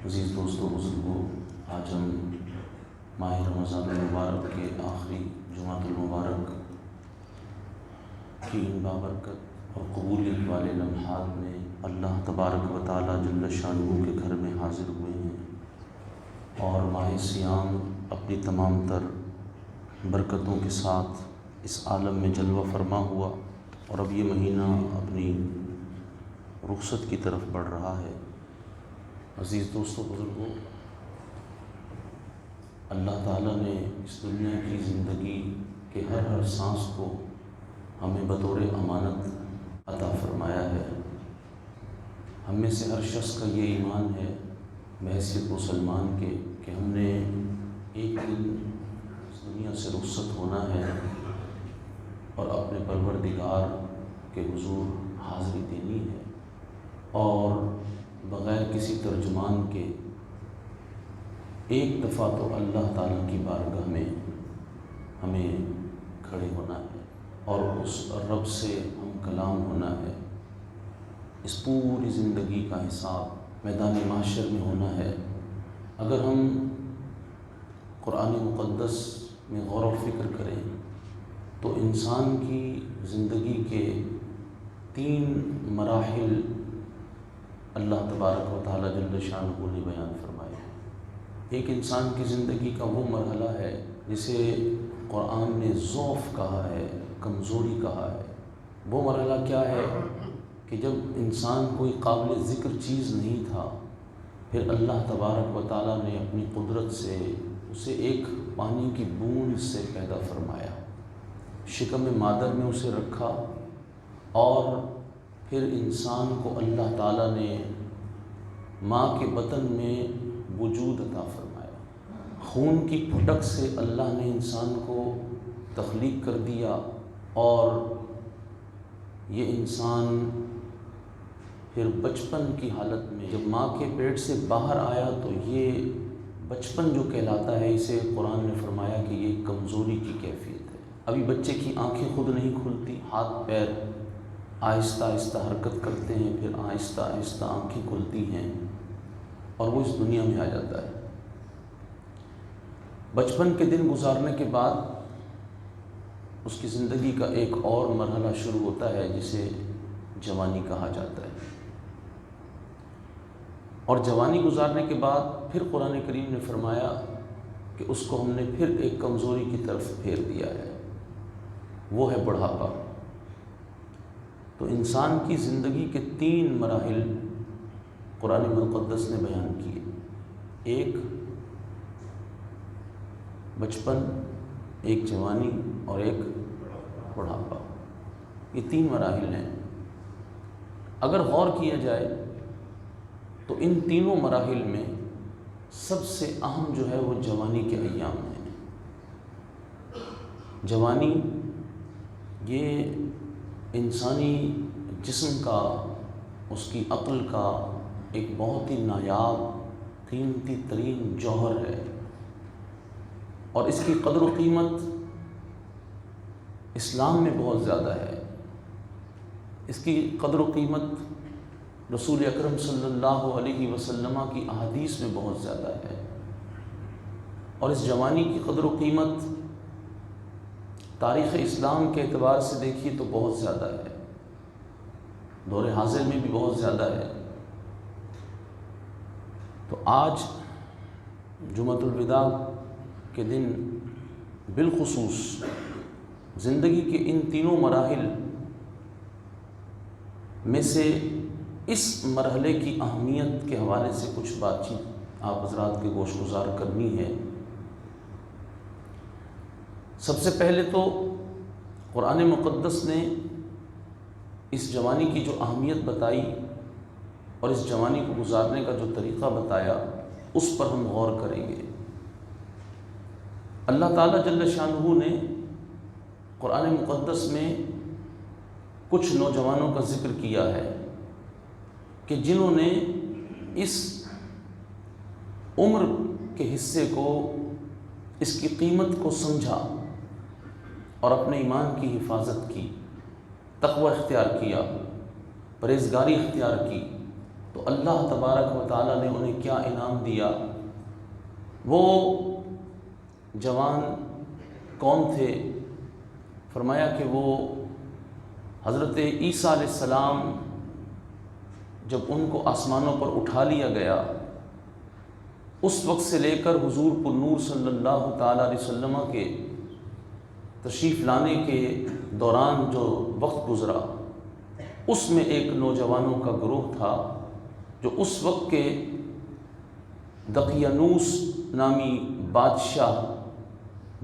عزیز دوستوں بزرگوں، آج ہم ماہ رمضان المبارک کے آخری جمعۃ المبارک کی ان بابرکت اور قبولیت والے لمحات میں اللہ تبارک و تعالیٰ جل شانہ کے گھر میں حاضر ہوئے ہیں، اور ماہ سیام اپنی تمام تر برکتوں کے ساتھ اس عالم میں جلوہ فرما ہوا، اور اب یہ مہینہ اپنی رخصت کی طرف بڑھ رہا ہے۔ عزیز دوستوں بزرگوں، اللہ تعالیٰ نے اس دنیا کی زندگی کے ہر سانس کو ہمیں بطور امانت عطا فرمایا ہے۔ ہم میں سے ہر شخص کا یہ ایمان ہے بحیثیت مسلمان کے کہ ہم نے ایک دن اس دنیا سے رخصت ہونا ہے اور اپنے پروردگار کے حضور حاضری دینی ہے، اور بغیر کسی ترجمان کے ایک دفعہ تو اللہ تعالیٰ کی بارگاہ میں ہمیں کھڑے ہونا ہے اور اس رب سے ہم کلام ہونا ہے۔ اس پوری زندگی کا حساب میدان محشر میں ہونا ہے۔ اگر ہم قرآن مقدس میں غور و فکر کریں تو انسان کی زندگی کے 3 مراحل اللہ تبارک و تعالیٰ جل شانہ نے بیان فرمائے ہیں۔ ایک انسان کی زندگی کا وہ مرحلہ ہے جسے قرآن نے ضعف کہا ہے، کمزوری کہا ہے۔ وہ مرحلہ کیا ہے کہ جب انسان کوئی قابل ذکر چیز نہیں تھا، پھر اللہ تبارک و تعالیٰ نے اپنی قدرت سے اسے ایک پانی کی بوند سے پیدا فرمایا، شکم مادر میں اسے رکھا، اور پھر انسان کو اللہ تعالیٰ نے ماں کے بطن میں وجود عطا فرمایا۔ خون کی پھٹک سے اللہ نے انسان کو تخلیق کر دیا، اور یہ انسان پھر بچپن کی حالت میں جب ماں کے پیٹ سے باہر آیا تو یہ بچپن جو کہلاتا ہے، اسے قرآن نے فرمایا کہ یہ کمزوری کی کیفیت ہے۔ ابھی بچے کی آنکھیں خود نہیں کھلتی، ہاتھ پیر آہستہ آہستہ حرکت کرتے ہیں، پھر آہستہ آہستہ آنکھیں کھلتی ہیں اور وہ اس دنیا میں آ جاتا ہے۔ بچپن کے دن گزارنے کے بعد اس کی زندگی کا ایک اور مرحلہ شروع ہوتا ہے جسے جوانی کہا جاتا ہے، اور جوانی گزارنے کے بعد پھر قرآن کریم نے فرمایا کہ اس کو ہم نے پھر ایک کمزوری کی طرف پھیر دیا ہے، وہ ہے بڑھاپا۔ تو انسان کی زندگی کے 3 مراحل قرآن مقدس نے بیان کیے، ایک بچپن، ایک جوانی اور ایک بڑھاپا۔ یہ 3 مراحل ہیں۔ اگر غور کیا جائے تو ان تینوں مراحل میں سب سے اہم جو ہے وہ جوانی کے ایام ہیں۔ جوانی یہ انسانی جسم کا، اس کی عقل کا ایک بہت ہی نایاب قیمتی ترین جوہر ہے، اور اس کی قدر و قیمت اسلام میں بہت زیادہ ہے۔ اس کی قدر و قیمت رسول اکرم صلی اللہ علیہ وسلم کی احادیث میں بہت زیادہ ہے، اور اس جوانی کی قدر و قیمت تاریخ اسلام کے اعتبار سے دیکھیے تو بہت زیادہ ہے، دور حاضر میں بھی بہت زیادہ ہے۔ تو آج جمعۃ الوداع کے دن بالخصوص زندگی کے ان تینوں مراحل میں سے اس مرحلے کی اہمیت کے حوالے سے کچھ بات چیت آپ حضرات کے گوش گزار کرنی ہے۔ سب سے پہلے تو قرآن مقدس نے اس جوانی کی جو اہمیت بتائی اور اس جوانی کو گزارنے کا جو طریقہ بتایا، اس پر ہم غور کریں گے۔ اللہ تعالیٰ جل شانہ نے قرآن مقدس میں کچھ نوجوانوں کا ذکر کیا ہے کہ جنہوں نے اس عمر کے حصے کو، اس کی قیمت کو سمجھا اور اپنے ایمان کی حفاظت کی، تقوی اختیار کیا، پرہیزگاری اختیار کی، تو اللہ تبارک و تعالیٰ نے انہیں کیا انعام دیا؟ وہ جوان کون تھے؟ فرمایا کہ وہ حضرت عیسیٰ علیہ السلام جب ان کو آسمانوں پر اٹھا لیا گیا، اس وقت سے لے کر حضور پر نور صلی اللہ تعالیٰ علیہ وسلم کے تشریف لانے کے دوران جو وقت گزرا، اس میں ایک نوجوانوں کا گروہ تھا جو اس وقت کے دقیانوس نامی بادشاہ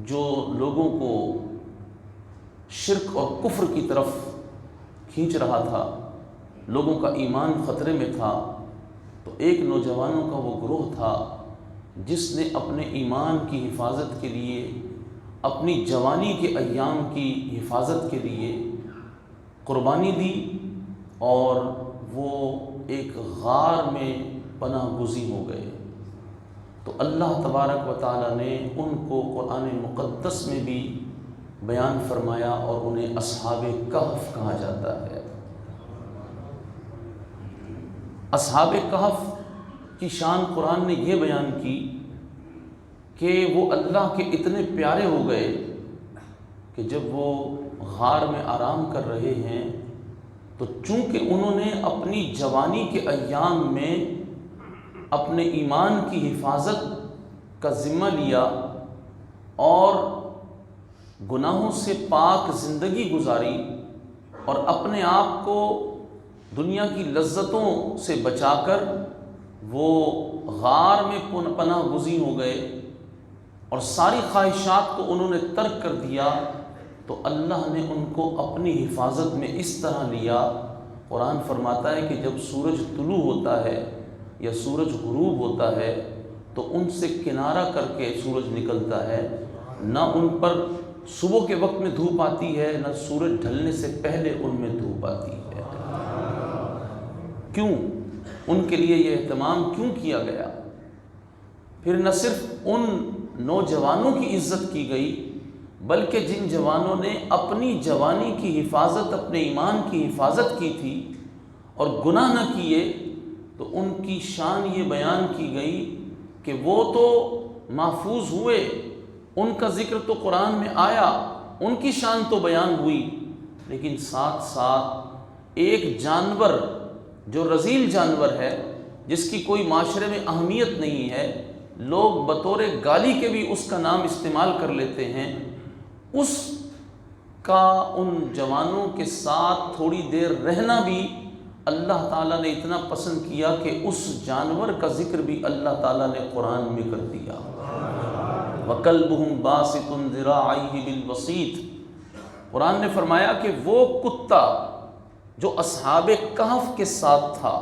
جو لوگوں کو شرک اور کفر کی طرف کھینچ رہا تھا، لوگوں کا ایمان خطرے میں تھا، تو ایک نوجوانوں کا وہ گروہ تھا جس نے اپنے ایمان کی حفاظت کے لیے، اپنی جوانی کے ایام کی حفاظت کے لیے قربانی دی، اور وہ ایک غار میں پناہ گزین ہو گئے۔ تو اللہ تبارک و تعالیٰ نے ان کو قرآن مقدس میں بھی بیان فرمایا اور انہیں اصحاب کہف کہا جاتا ہے۔ اصحاب کہف کی شان قرآن نے یہ بیان کی کہ وہ اللہ کے اتنے پیارے ہو گئے کہ جب وہ غار میں آرام کر رہے ہیں تو چونکہ انہوں نے اپنی جوانی کے ایام میں اپنے ایمان کی حفاظت کا ذمہ لیا اور گناہوں سے پاک زندگی گزاری اور اپنے آپ کو دنیا کی لذتوں سے بچا کر وہ غار میں پناہ گزین ہو گئے اور ساری خواہشات کو انہوں نے ترک کر دیا، تو اللہ نے ان کو اپنی حفاظت میں اس طرح لیا۔ قرآن فرماتا ہے کہ جب سورج طلوع ہوتا ہے یا سورج غروب ہوتا ہے تو ان سے کنارہ کر کے سورج نکلتا ہے، نہ ان پر صبح کے وقت میں دھوپ آتی ہے، نہ سورج ڈھلنے سے پہلے ان میں دھوپ آتی ہے۔ کیوں؟ ان کے لیے یہ اہتمام کیوں کیا گیا؟ پھر نہ صرف ان نوجوانوں کی عزت کی گئی بلکہ جن جوانوں نے اپنی جوانی کی حفاظت، اپنے ایمان کی حفاظت کی تھی اور گناہ نہ کیے، تو ان کی شان یہ بیان کی گئی کہ وہ تو محفوظ ہوئے، ان کا ذکر تو قرآن میں آیا، ان کی شان تو بیان ہوئی، لیکن ساتھ ساتھ ایک جانور جو رذیل جانور ہے، جس کی کوئی معاشرے میں اہمیت نہیں ہے، لوگ بطور گالی کے بھی اس کا نام استعمال کر لیتے ہیں، اس کا ان جوانوں کے ساتھ تھوڑی دیر رہنا بھی اللہ تعالیٰ نے اتنا پسند کیا کہ اس جانور کا ذکر بھی اللہ تعالیٰ نے قرآن میں کر دیا۔ وَكَلْبُهُمْ بَاسِطٌ ذِرَاعَيْهِ بِالْوَسِيطِ، قرآن نے فرمایا کہ وہ کتا جو اصحاب کہف کے ساتھ تھا،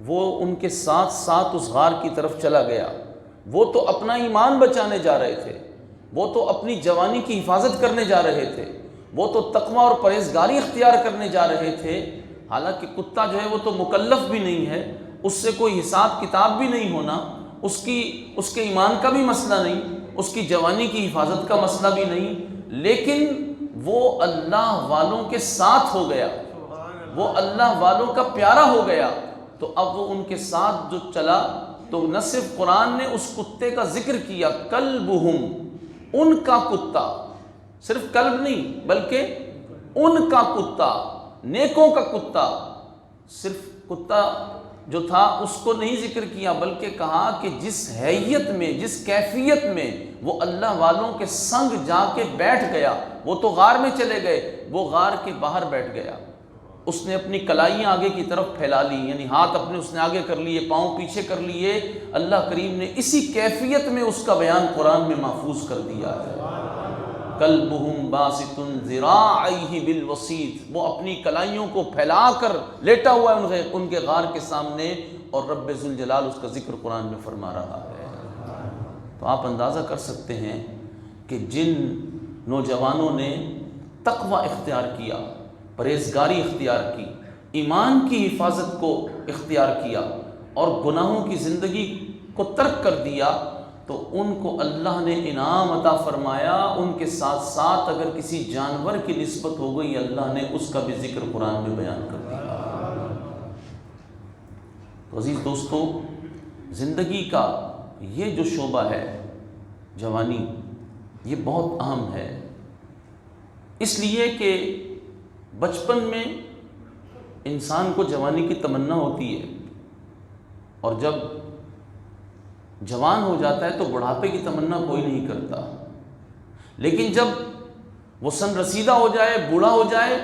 وہ ان کے ساتھ ساتھ اس غار کی طرف چلا گیا، وہ تو اپنا ایمان بچانے جا رہے تھے، وہ تو اپنی جوانی کی حفاظت کرنے جا رہے تھے، وہ تو تقوی اور پرہیزگاری اختیار کرنے جا رہے تھے، حالانکہ کتا جو ہے وہ تو مکلف بھی نہیں ہے، اس سے کوئی حساب کتاب بھی نہیں ہونا، اس کے ایمان کا بھی مسئلہ نہیں، اس کی جوانی کی حفاظت کا مسئلہ بھی نہیں، لیکن وہ اللہ والوں کے ساتھ ہو گیا، وہ اللہ والوں کا پیارا ہو گیا، تو اب وہ ان کے ساتھ جو چلا، تو نہ صرف قرآن نے اس کتے کا ذکر کیا، کلبہم، ان کا کتا، صرف کلب نہیں بلکہ ان کا کتا، نیکوں کا کتا، صرف کتا جو تھا اس کو نہیں ذکر کیا بلکہ کہا کہ جس حیت میں، جس کیفیت میں وہ اللہ والوں کے سنگ جا کے بیٹھ گیا، وہ تو غار میں چلے گئے، وہ غار کے باہر بیٹھ گیا، اس نے اپنی کلائیاں آگے کی طرف پھیلا لی، یعنی ہاتھ اپنے اس نے آگے کر لیے، پاؤں پیچھے کر لیے، اللہ کریم نے اسی کیفیت میں اس کا بیان قرآن میں محفوظ کر دیا ہے۔ کلبہم باسط ذراعیہ بالوسیط، وہ اپنی کلائیوں کو پھیلا کر لیٹا ہوا ہے ان کے غار کے سامنے، اور رب ذوالجلال اس کا ذکر قرآن میں فرما رہا ہے۔ تو آپ اندازہ کر سکتے ہیں کہ جن نوجوانوں نے تقوی اختیار کیا، پرہیزگاری اختیار کی، ایمان کی حفاظت کو اختیار کیا اور گناہوں کی زندگی کو ترک کر دیا، تو ان کو اللہ نے انعام عطا فرمایا۔ ان کے ساتھ ساتھ اگر کسی جانور کی نسبت ہو گئی، اللہ نے اس کا بھی ذکر قرآن میں بیان کر دیا۔ تو عزیز دوستو، زندگی کا یہ جو شعبہ ہے جوانی، یہ بہت اہم ہے، اس لیے کہ بچپن میں انسان کو جوانی کی تمنا ہوتی ہے، اور جب جوان ہو جاتا ہے تو بڑھاپے کی تمنا کوئی نہیں کرتا، لیکن جب وہ سن رسیدہ ہو جائے، بوڑھا ہو جائے،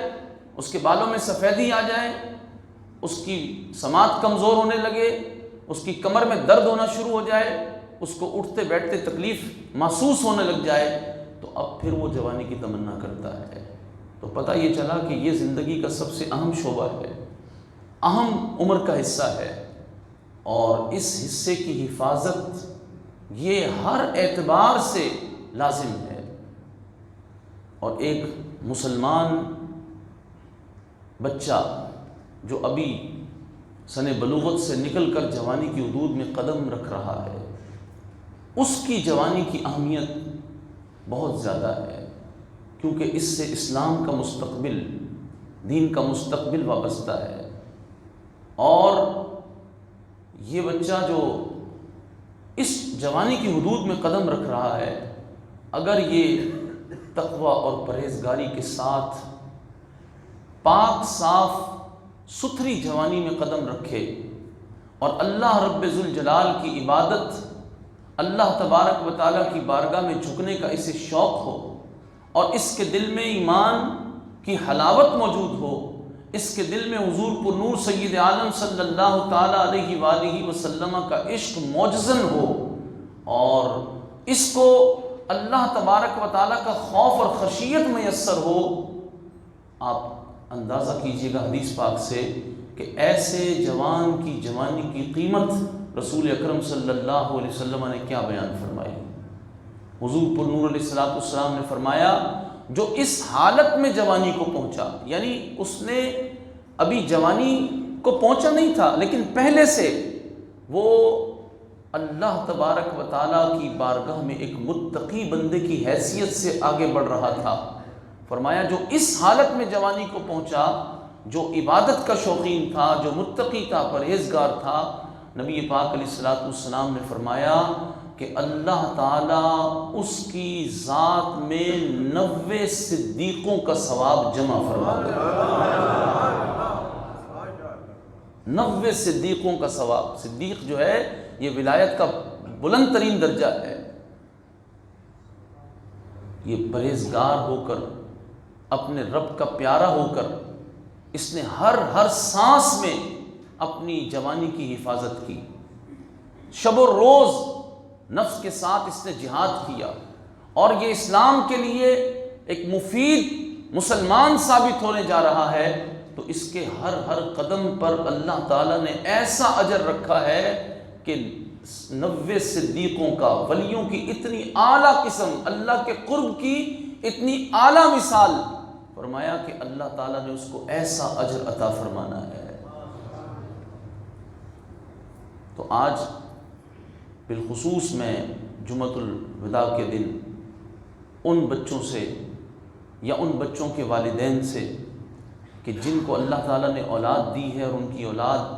اس کے بالوں میں سفیدی آ جائے، اس کی سماعت کمزور ہونے لگے، اس کی کمر میں درد ہونا شروع ہو جائے، اس کو اٹھتے بیٹھتے تکلیف محسوس ہونے لگ جائے، تو اب پھر وہ جوانی کی تمنا کرتا ہے۔ تو پتہ یہ چلا کہ یہ زندگی کا سب سے اہم شعبہ ہے، اہم عمر کا حصہ ہے، اور اس حصے کی حفاظت یہ ہر اعتبار سے لازم ہے۔ اور ایک مسلمان بچہ جو ابھی سن بلوغت سے نکل کر جوانی کی حدود میں قدم رکھ رہا ہے، اس کی جوانی کی اہمیت بہت زیادہ ہے، کیونکہ اس سے اسلام کا مستقبل، دین کا مستقبل وابستہ ہے۔ اور یہ بچہ جو اس جوانی کی حدود میں قدم رکھ رہا ہے، اگر یہ تقوی اور پرہیزگاری کے ساتھ پاک صاف ستھری جوانی میں قدم رکھے، اور اللہ رب ذوالجلال کی عبادت، اللہ تبارک و تعالیٰ کی بارگاہ میں جھکنے کا اسے شوق ہو، اور اس کے دل میں ایمان کی حلاوت موجود ہو، اس کے دل میں حضور پر نور سید عالم صلی اللہ تعالیٰ علیہ وآلہ وسلم کا عشق موجزن ہو، اور اس کو اللہ تبارک و تعالیٰ کا خوف اور خشیت میسر ہو، آپ اندازہ کیجئے گا حدیث پاک سے کہ ایسے جوان کی جوانی کی قیمت رسول اکرم صلی اللہ علیہ وسلم نے کیا بیان فرمائی۔ حضور پر نور علیہ السلام نے فرمایا، جو اس حالت میں جوانی کو پہنچا، یعنی اس نے ابھی جوانی کو پہنچا نہیں تھا، لیکن پہلے سے وہ اللہ تبارک و تعالیٰ کی بارگاہ میں ایک متقی بندے کی حیثیت سے آگے بڑھ رہا تھا، فرمایا جو اس حالت میں جوانی کو پہنچا، جو عبادت کا شوقین تھا، جو متقی تھا، پرہیزگار تھا، نبی پاک علیہ السلام نے فرمایا کہ اللہ تعالیٰ اس کی ذات میں 90 صدیقوں کا ثواب جمع فرما دے۔ 90 صدیقوں کا ثواب۔ صدیق جو ہے یہ ولایت کا بلند ترین درجہ ہے۔ یہ پرہیزگار ہو کر، اپنے رب کا پیارا ہو کر، اس نے ہر سانس میں اپنی جوانی کی حفاظت کی، شب و روز نفس کے ساتھ اس نے جہاد کیا، اور یہ اسلام کے لیے ایک مفید مسلمان ثابت ہونے جا رہا ہے، تو اس کے ہر قدم پر اللہ تعالیٰ نے ایسا اجر رکھا ہے کہ 90 صدیقوں کا، ولیوں کی اتنی اعلیٰ قسم، اللہ کے قرب کی اتنی اعلیٰ مثال، فرمایا کہ اللہ تعالیٰ نے اس کو ایسا اجر عطا فرمانا ہے۔ تو آج بالخصوص میں جمعۃ الوداع کے دن ان بچوں سے یا ان بچوں کے والدین سے کہ جن کو اللہ تعالیٰ نے اولاد دی ہے، اور ان کی اولاد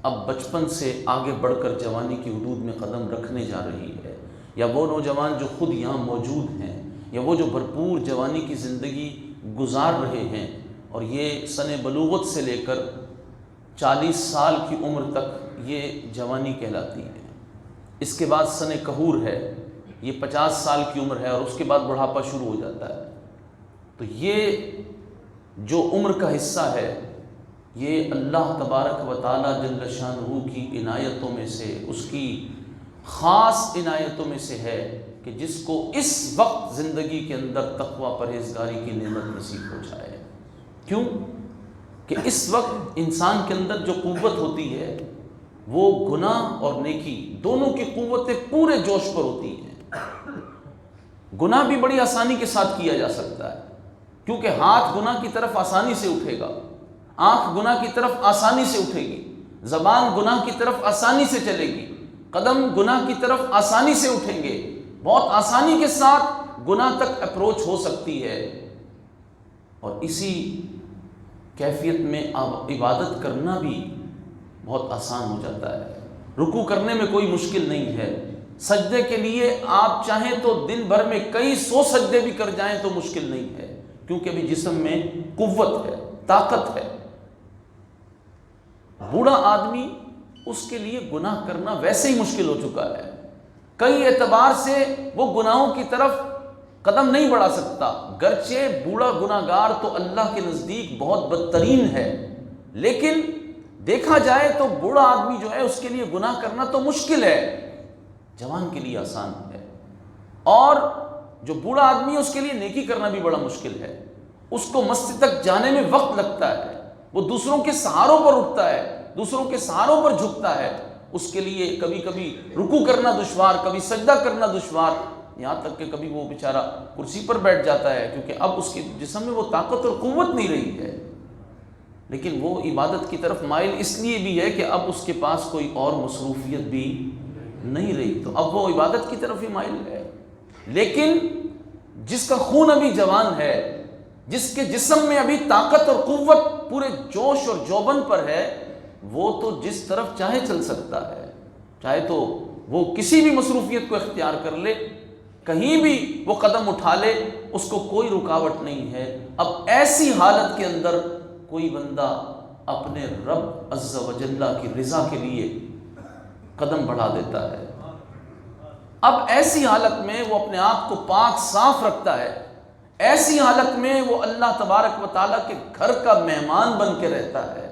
اب بچپن سے آگے بڑھ کر جوانی کی حدود میں قدم رکھنے جا رہی ہے، یا وہ نوجوان جو خود یہاں موجود ہیں، یا وہ جو بھرپور جوانی کی زندگی گزار رہے ہیں، اور یہ سن بلوغت سے لے کر 40 سال کی عمر تک یہ جوانی کہلاتی ہے۔ اس کے بعد سن کہور ہے، یہ 50 سال کی عمر ہے، اور اس کے بعد بڑھاپا شروع ہو جاتا ہے۔ تو یہ جو عمر کا حصہ ہے، یہ اللہ تبارک و تعالیٰ جل شانہ کی عنایتوں میں سے، اس کی خاص عنایتوں میں سے ہے کہ جس کو اس وقت زندگی کے اندر تقوی پرہیزگاری کی نعمت نصیب ہو جائے۔ کیوں کہ اس وقت انسان کے اندر جو قوت ہوتی ہے، وہ گناہ اور نیکی دونوں کی قوتیں پورے جوش پر ہوتی ہیں۔ گناہ بھی بڑی آسانی کے ساتھ کیا جا سکتا ہے، کیونکہ ہاتھ گناہ کی طرف آسانی سے اٹھے گا، آنکھ گناہ کی طرف آسانی سے اٹھے گی، زبان گناہ کی طرف آسانی سے چلے گی، قدم گناہ کی طرف آسانی سے اٹھیں گے، بہت آسانی کے ساتھ گناہ تک اپروچ ہو سکتی ہے۔ اور اسی کیفیت میں عبادت کرنا بھی بہت آسان ہو جاتا ہے، رکوع کرنے میں کوئی مشکل نہیں ہے، سجدے کے لیے آپ چاہیں تو دن بھر میں کئی 100 سجدے بھی کر جائیں تو مشکل نہیں ہے، کیونکہ ابھی جسم میں قوت ہے، طاقت ہے۔ بوڑھا آدمی، اس کے لیے گناہ کرنا ویسے ہی مشکل ہو چکا ہے، کئی اعتبار سے وہ گناہوں کی طرف قدم نہیں بڑھا سکتا، گرچہ بوڑھا گناہگار تو اللہ کے نزدیک بہت بدترین ہے، لیکن دیکھا جائے تو بوڑھا آدمی جو ہے اس کے لیے گناہ کرنا تو مشکل ہے، جوان کے لیے آسان ہے۔ اور جو بوڑھا آدمی ہے اس کے لیے نیکی کرنا بھی بڑا مشکل ہے، اس کو مسجد تک جانے میں وقت لگتا ہے، وہ دوسروں کے سہاروں پر اٹھتا ہے، دوسروں کے سہاروں پر جھکتا ہے، اس کے لیے کبھی کبھی رکوع کرنا دشوار، کبھی سجدہ کرنا دشوار، یہاں تک کہ کبھی وہ بیچارہ کرسی پر بیٹھ جاتا ہے، کیونکہ اب اس کے جسم میں وہ طاقت اور قوت نہیں رہی ہے، لیکن وہ عبادت کی طرف مائل اس لیے بھی ہے کہ اب اس کے پاس کوئی اور مصروفیت بھی نہیں رہی، تو اب وہ عبادت کی طرف ہی مائل ہے۔ لیکن جس کا خون ابھی جوان ہے، جس کے جسم میں ابھی طاقت اور قوت پورے جوش اور جوبن پر ہے، وہ تو جس طرف چاہے چل سکتا ہے، چاہے تو وہ کسی بھی مصروفیت کو اختیار کر لے، کہیں بھی وہ قدم اٹھا لے، اس کو کوئی رکاوٹ نہیں ہے۔ اب ایسی حالت کے اندر کوئی بندہ اپنے رب عز و جل کی رضا کے لیے قدم بڑھا دیتا ہے، اب ایسی حالت میں وہ اپنے آپ کو پاک صاف رکھتا ہے، ایسی حالت میں وہ اللہ تبارک و تعالیٰ کے گھر کا مہمان بن کے رہتا ہے،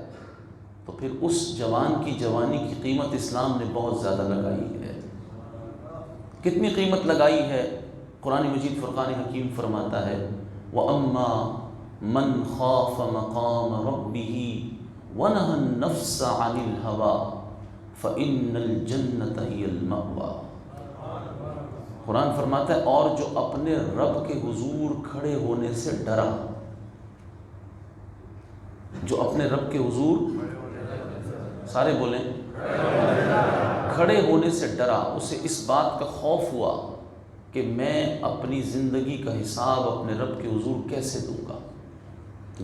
تو پھر اس جوان کی جوانی کی قیمت اسلام نے بہت زیادہ لگائی ہے۔ کتنی قیمت لگائی ہے؟ قرآن مجید فرقان حکیم فرماتا ہے وَأَمَّا مَنْ خَافَ مَقَامَ رَبِّهِ وَنَهَى النَّفْسَ عَنِ الْهَوَىٰ فَإِنَّ الْجَنَّةَ هِيَ الْمَأْوَىٰ۔ قرآن فرماتا ہے اور جو اپنے رب کے حضور کھڑے ہونے سے ڈرا، جو اپنے رب کے حضور، سارے بولیں، کھڑے ہونے سے ڈرا، اسے اس بات کا خوف ہوا کہ میں اپنی زندگی کا حساب اپنے رب کے حضور کیسے دوں گا،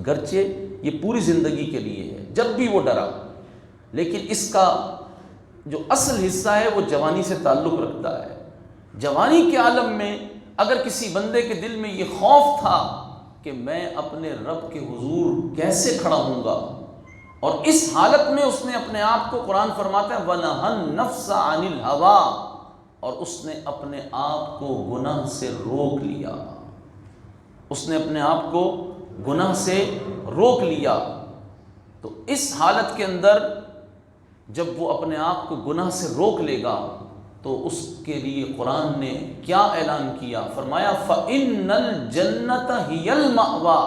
گرچہ یہ پوری زندگی کے لیے ہے، جب بھی وہ ڈرا، لیکن اس کا جو اصل حصہ ہے وہ جوانی سے تعلق رکھتا ہے۔ جوانی کے عالم میں اگر کسی بندے کے دل میں یہ خوف تھا کہ میں اپنے رب کے حضور کیسے کھڑا ہوں گا، اور اس حالت میں اس نے اپنے آپ کو، قرآن فرماتا ہے وَنَهَى النَّفْسَ عَنِ الْهَوَىٰ، اور اس نے اپنے آپ کو گناہ سے روک لیا، اس نے اپنے آپ کو گناہ سے روک لیا۔ تو اس حالت کے اندر جب وہ اپنے آپ کو گناہ سے روک لے گا تو اس کے لیے قرآن نے کیا اعلان کیا؟ فرمایا فَإِنَّ الْجَنَّةَ هِيَ الْمَأْوَىٰ،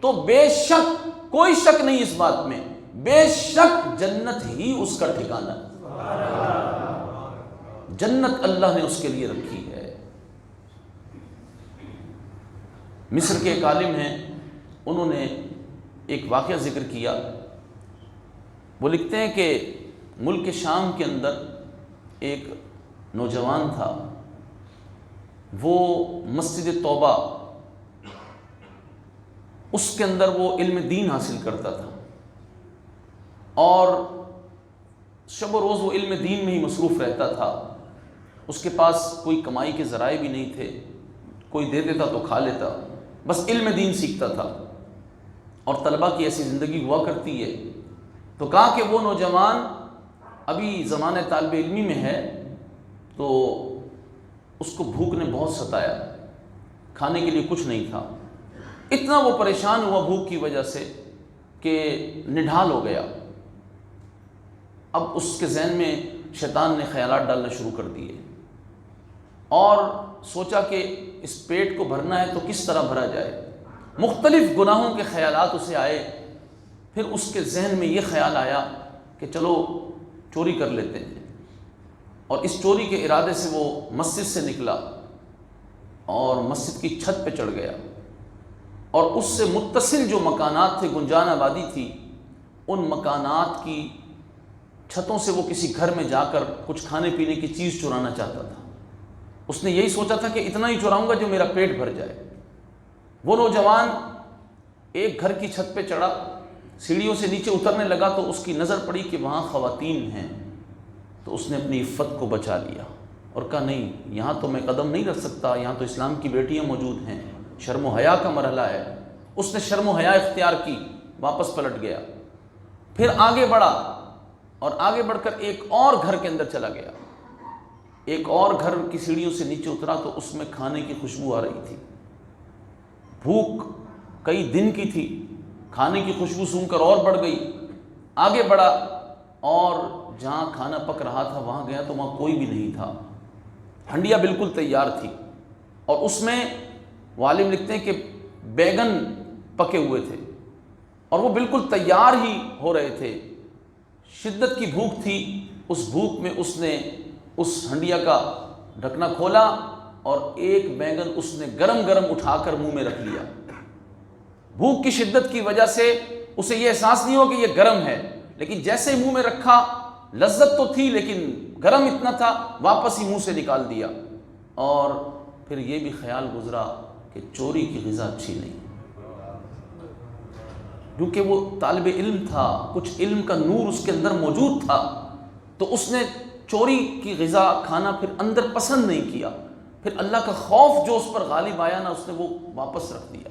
تو بے شک، کوئی شک نہیں اس بات میں، بے شک جنت ہی اس کا ٹھکانہ ہے، جنت اللہ نے اس کے لیے رکھی ہے۔ مصر کے ایک عالم ہیں، انہوں نے ایک واقعہ ذکر کیا، وہ لکھتے ہیں کہ ملک شام کے اندر ایک نوجوان تھا، وہ مسجد توبہ، اس کے اندر وہ علم دین حاصل کرتا تھا، اور شب و روز وہ علم دین میں ہی مصروف رہتا تھا، اس کے پاس کوئی کمائی کے ذرائع بھی نہیں تھے، کوئی دے دیتا تو کھا لیتا، بس علم دین سیکھتا تھا، اور طلباء کی ایسی زندگی ہوا کرتی ہے۔ تو کہا کہ وہ نوجوان ابھی زمانہ طالب علمی میں ہے، تو اس کو بھوک نے بہت ستایا، کھانے کے لیے کچھ نہیں تھا، اتنا وہ پریشان ہوا بھوک کی وجہ سے کہ نڈھال ہو گیا۔ اب اس کے ذہن میں شیطان نے خیالات ڈالنا شروع کر دیے، اور سوچا کہ اس پیٹ کو بھرنا ہے تو کس طرح بھرا جائے، مختلف گناہوں کے خیالات اسے آئے۔ پھر اس کے ذہن میں یہ خیال آیا کہ چلو چوری کر لیتے ہیں، اور اس چوری کے ارادے سے وہ مسجد سے نکلا اور مسجد کی چھت پہ چڑھ گیا، اور اس سے متصل جو مکانات تھے، گنجان آبادی تھی، ان مکانات کی چھتوں سے وہ کسی گھر میں جا کر کچھ کھانے پینے کی چیز چرانا چاہتا تھا۔ اس نے یہی سوچا تھا کہ اتنا ہی چراؤں گا جو میرا پیٹ بھر جائے۔ وہ نوجوان ایک گھر کی چھت پہ چڑھا، سیڑھیوں سے نیچے اترنے لگا تو اس کی نظر پڑی کہ وہاں خواتین ہیں، تو اس نے اپنی عفت کو بچا لیا اور کہا نہیں، یہاں تو میں قدم نہیں رکھ سکتا، یہاں تو اسلام کی بیٹیاں موجود ہیں، شرم و حیا کا مرحلہ ہے۔ اس نے شرم و حیا اختیار کی، واپس پلٹ گیا، پھر آگے بڑھا اور آگے بڑھ کر ایک اور گھر کے اندر چلا گیا۔ ایک اور گھر کی سیڑھیوں سے نیچے اترا تو اس میں کھانے کی خوشبو آ رہی تھی، بھوک کئی دن کی تھی، کھانے کی خوشبو سونگھ کر اور بڑھ گئی، آگے بڑھا اور جہاں کھانا پک رہا تھا وہاں گیا تو وہاں کوئی بھی نہیں تھا، ہنڈیا بالکل تیار تھی اور اس میں عالم لکھتے ہیں کہ بیگن پکے ہوئے تھے اور وہ بالکل تیار ہی ہو رہے تھے۔ شدت کی بھوک تھی، اس بھوک میں اس نے اس ہنڈیا کا ڈھکنا کھولا اور ایک بیگن اس نے گرم گرم اٹھا کر منہ میں رکھ لیا۔ بھوک کی شدت کی وجہ سے اسے یہ احساس نہیں ہو کہ یہ گرم ہے، لیکن جیسے ہی منہ میں رکھا لذت تو تھی لیکن گرم اتنا تھا، واپس ہی منہ سے نکال دیا۔ اور پھر یہ بھی خیال گزرا کہ چوری کی غذا اچھی نہیں، کیونکہ وہ طالب علم تھا، کچھ علم کا نور اس کے اندر موجود تھا، تو اس نے چوری کی غذا کھانا پھر اندر پسند نہیں کیا۔ پھر اللہ کا خوف جو اس پر غالب آیا نا، اس نے وہ واپس رکھ دیا،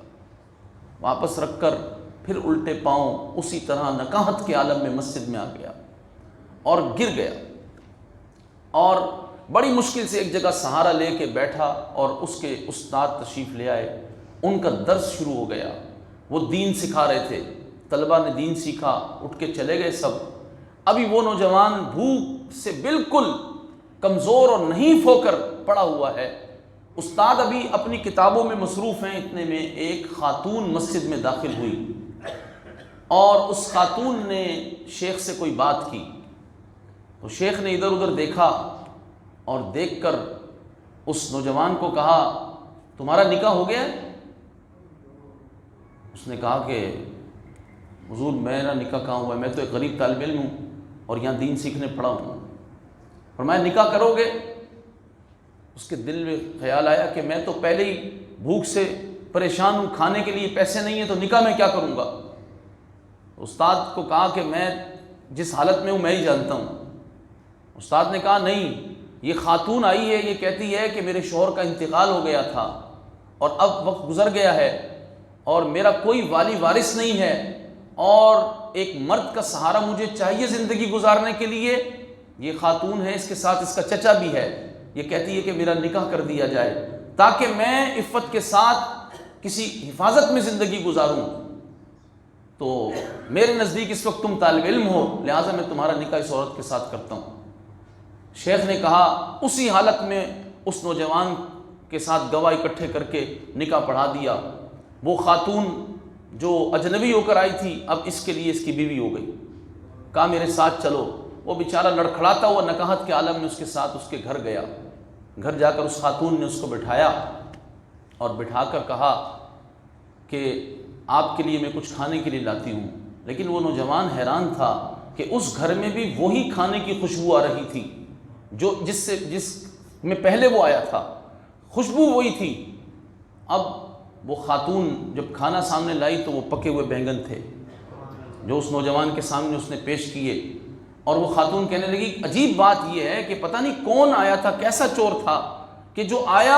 واپس رکھ کر پھر الٹے پاؤں اسی طرح نکاحت کے عالم میں مسجد میں آ گیا اور گر گیا، اور بڑی مشکل سے ایک جگہ سہارا لے کے بیٹھا اور اس کے استاد تشریف لے آئے، ان کا درس شروع ہو گیا، وہ دین سکھا رہے تھے، طلبہ نے دین سیکھا، اٹھ کے چلے گئے سب۔ ابھی وہ نوجوان بھوک سے بالکل کمزور اور نحیف ہو کر پڑا ہوا ہے، استاد ابھی اپنی کتابوں میں مصروف ہیں، اتنے میں ایک خاتون مسجد میں داخل ہوئی اور اس خاتون نے شیخ سے کوئی بات کی، تو شیخ نے ادھر ادھر دیکھا اور دیکھ کر اس نوجوان کو کہا تمہارا نکاح ہو گیا ہے؟ اس نے کہا کہ حضور میرا نکاح کہاں ہوا ہے، میں تو ایک غریب طالب علم ہوں اور یہاں دین سیکھنے پڑا ہوں۔ فرمایا نکاح کرو گے؟ اس کے دل میں خیال آیا کہ میں تو پہلے ہی بھوک سے پریشان ہوں، کھانے کے لیے پیسے نہیں ہیں، تو نکاح میں کیا کروں گا؟ استاد کو کہا کہ میں جس حالت میں ہوں میں ہی جانتا ہوں۔ استاد نے کہا نہیں، یہ خاتون آئی ہے، یہ کہتی ہے کہ میرے شوہر کا انتقال ہو گیا تھا اور اب وقت گزر گیا ہے اور میرا کوئی والی وارث نہیں ہے اور ایک مرد کا سہارا مجھے چاہیے زندگی گزارنے کے لیے۔ یہ خاتون ہے، اس کے ساتھ اس کا چچا بھی ہے، یہ کہتی ہے کہ میرا نکاح کر دیا جائے تاکہ میں عفت کے ساتھ کسی حفاظت میں زندگی گزاروں، تو میرے نزدیک اس وقت تم طالب علم ہو، لہٰذا میں تمہارا نکاح اس عورت کے ساتھ کرتا ہوں۔ شیخ نے کہا اسی حالت میں اس نوجوان کے ساتھ گواہ اکٹھے کر کے نکاح پڑھا دیا۔ وہ خاتون جو اجنبی ہو کر آئی تھی اب اس کے لیے اس کی بیوی ہو گئی۔ کہا میرے ساتھ چلو۔ وہ بیچارہ لڑکھڑاتا ہوا نکاحت کے عالم میں اس کے ساتھ اس کے گھر گیا۔ گھر جا کر اس خاتون نے اس کو بٹھایا اور بٹھا کر کہا کہ آپ کے لیے میں کچھ کھانے کے لیے لاتی ہوں، لیکن وہ نوجوان حیران تھا کہ اس گھر میں بھی وہی کھانے کی خوشبو آ رہی تھی جس میں پہلے وہ آیا تھا، خوشبو وہی تھی۔ اب وہ خاتون جب کھانا سامنے لائی تو وہ پکے ہوئے بینگن تھے جو اس نوجوان کے سامنے اس نے پیش کیے، اور وہ خاتون کہنے لگی عجیب بات یہ ہے کہ پتہ نہیں کون آیا تھا، کیسا چور تھا کہ جو آیا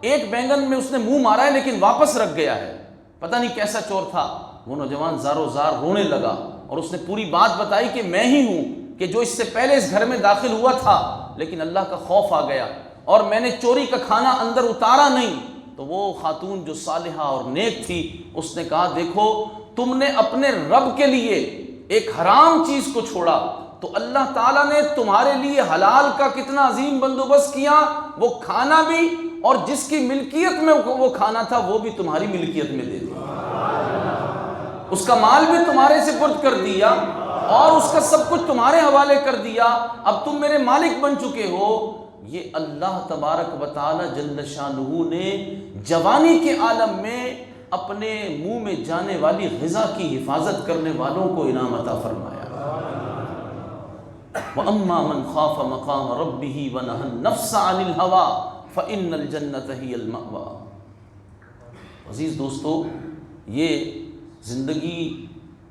ایک بینگن میں اس نے منہ مارا ہے لیکن واپس رکھ گیا ہے، پتہ نہیں کیسا چور تھا۔ وہ نوجوان زارو زار رونے لگا اور اس نے پوری بات بتائی کہ میں ہی ہوں کہ جو اس سے پہلے اس گھر میں داخل ہوا تھا، لیکن اللہ کا خوف آ گیا اور میں نے چوری کا کھانا اندر اتارا نہیں۔ تو وہ خاتون جو صالحہ اور نیک تھی اس نے کہا دیکھو تم نے اپنے رب کے لیے ایک حرام چیز کو چھوڑا تو اللہ تعالیٰ نے تمہارے لیے حلال کا کتنا عظیم بندوبست کیا، وہ کھانا بھی اور جس کی ملکیت میں وہ کھانا تھا وہ بھی تمہاری ملکیت میں دے دیا، اس کا مال بھی تمہارے سپرد کر دیا اور اس کا سب کچھ تمہارے حوالے کر دیا، اب تم میرے مالک بن چکے ہو۔ یہ اللہ تبارک و تعالی جل شانہ نے جوانی کے عالم میں اپنے منہ میں جانے والی غذا کی حفاظت کرنے والوں کو انعام عطا فرمایا۔ وَأَمَّا مَنْ خَافَ مَقَامَ رَبِّهِ وَنَهَى النَّفْسَ عَنِ الْهَوَىٰ فَإِنَّ الْجَنَّةَ هِيَ الْمَأْوَىٰ۔ عزیز دوستو، یہ زندگی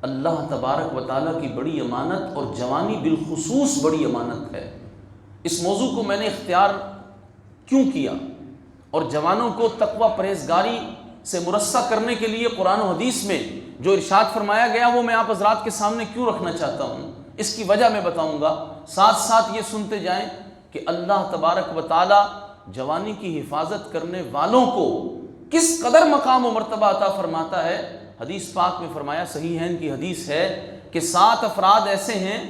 اللہ تبارک و تعالیٰ کی بڑی امانت، اور جوانی بالخصوص بڑی امانت ہے۔ اس موضوع کو میں نے اختیار کیوں کیا اور جوانوں کو تقوی پرہیزگاری سے مرصع کرنے کے لیے قرآن و حدیث میں جو ارشاد فرمایا گیا وہ میں آپ حضرات کے سامنے کیوں رکھنا چاہتا ہوں، اس کی وجہ میں بتاؤں گا۔ ساتھ ساتھ یہ سنتے جائیں کہ اللہ تبارک و تعالی جوانی کی حفاظت کرنے والوں کو کس قدر مقام و مرتبہ عطا فرماتا ہے۔ حدیث پاک میں فرمایا، صحیحین کی حدیث ہے کہ 7 افراد ایسے ہیں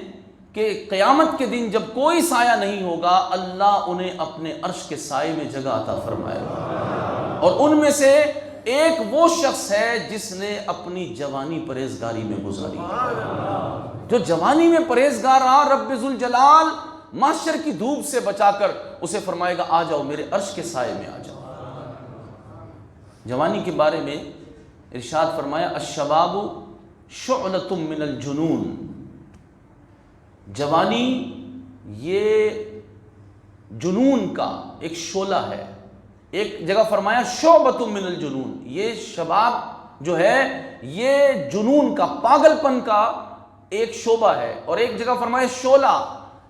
کہ قیامت کے دن جب کوئی سایہ نہیں ہوگا، اللہ انہیں اپنے عرش کے سائے میں جگہ عطا فرمائے گا، اور ان میں سے ایک وہ شخص ہے جس نے اپنی جوانی پرہیزگاری میں گزاری۔ جو جوانی میں پرہیزگار رہا، رب ذوالجلال محشر کی دھوپ سے بچا کر اسے فرمائے گا آ جاؤ میرے عرش کے سائے میں آ جاؤ۔ جوانی کے بارے میں ارشاد فرمایا، الشباب شعلۃ من الجنون، جوانی یہ جنون کا ایک شعلہ ہے۔ ایک جگہ فرمایا شعبۃ من الجنون، یہ شباب جو ہے یہ جنون کا، پاگل پن کا ایک شعبہ ہے، اور ایک جگہ فرمایا شعلہ،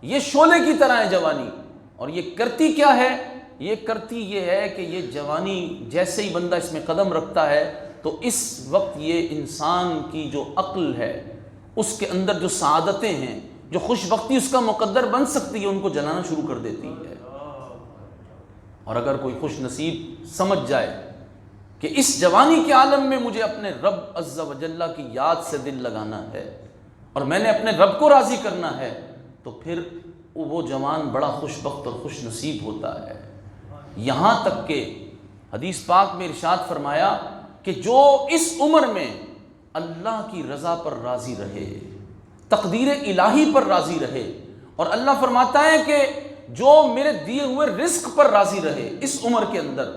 یہ شعلے کی طرح ہے جوانی۔ اور یہ کرتی کیا ہے؟ یہ کرتی یہ ہے کہ یہ جوانی جیسے ہی بندہ اس میں قدم رکھتا ہے تو اس وقت یہ انسان کی جو عقل ہے، اس کے اندر جو سعادتیں ہیں، جو خوش بختی اس کا مقدر بن سکتی ہے، ان کو جلانا شروع کر دیتی ہے۔ اور اگر کوئی خوش نصیب سمجھ جائے کہ اس جوانی کے عالم میں مجھے اپنے رب عز و جل کی یاد سے دل لگانا ہے اور میں نے اپنے رب کو راضی کرنا ہے، تو پھر وہ جوان بڑا خوش بخت اور خوش نصیب ہوتا ہے۔ یہاں تک کہ حدیث پاک میں ارشاد فرمایا کہ جو اس عمر میں اللہ کی رضا پر راضی رہے، تقدیر الہی پر راضی رہے، اور اللہ فرماتا ہے کہ جو میرے دیے ہوئے رزق پر راضی رہے اس عمر کے اندر،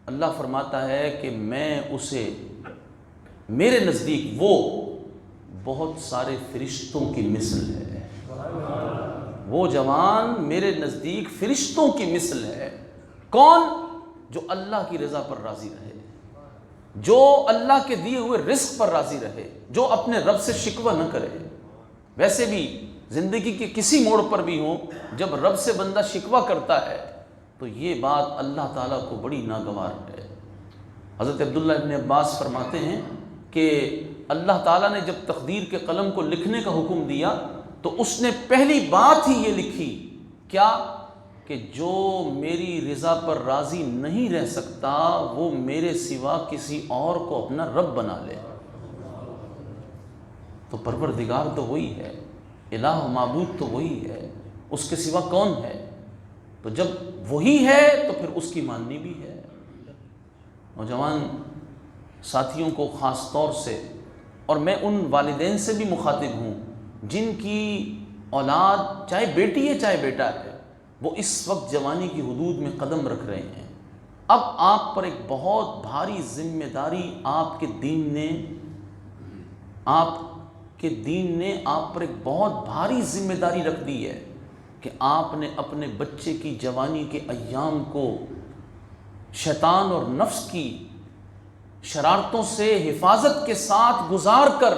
اللہ فرماتا ہے کہ میں اسے میرے نزدیک وہ بہت سارے فرشتوں کی مثل ہے۔ وہ جوان میرے نزدیک فرشتوں کی مثل ہے۔ کون؟ جو اللہ کی رضا پر راضی رہے، جو اللہ کے دیے ہوئے رزق پر راضی رہے، جو اپنے رب سے شکوہ نہ کرے۔ ویسے بھی زندگی کے کسی موڑ پر بھی ہوں، جب رب سے بندہ شکوہ کرتا ہے تو یہ بات اللہ تعالیٰ کو بڑی ناگوار ہے۔ حضرت عبداللہ ابن عباس فرماتے ہیں کہ اللہ تعالیٰ نے جب تقدیر کے قلم کو لکھنے کا حکم دیا تو اس نے پہلی بات ہی یہ لکھی، کیا؟ کہ جو میری رضا پر راضی نہیں رہ سکتا وہ میرے سوا کسی اور کو اپنا رب بنا لے۔ تو پروردگار تو وہی ہے، الہ و معبود تو وہی ہے، اس کے سوا کون ہے؟ تو جب وہی ہے تو پھر اس کی ماننی بھی ہے۔ نوجوان ساتھیوں کو خاص طور سے، اور میں ان والدین سے بھی مخاطب ہوں جن کی اولاد چاہے بیٹی ہے چاہے بیٹا ہے، وہ اس وقت جوانی کی حدود میں قدم رکھ رہے ہیں۔ اب آپ پر ایک بہت بھاری ذمہ داری آپ کے دین نے آپ پر ایک بہت بھاری ذمہ داری رکھ دی ہے کہ آپ نے اپنے بچے کی جوانی کے ایام کو شیطان اور نفس کی شرارتوں سے حفاظت کے ساتھ گزار کر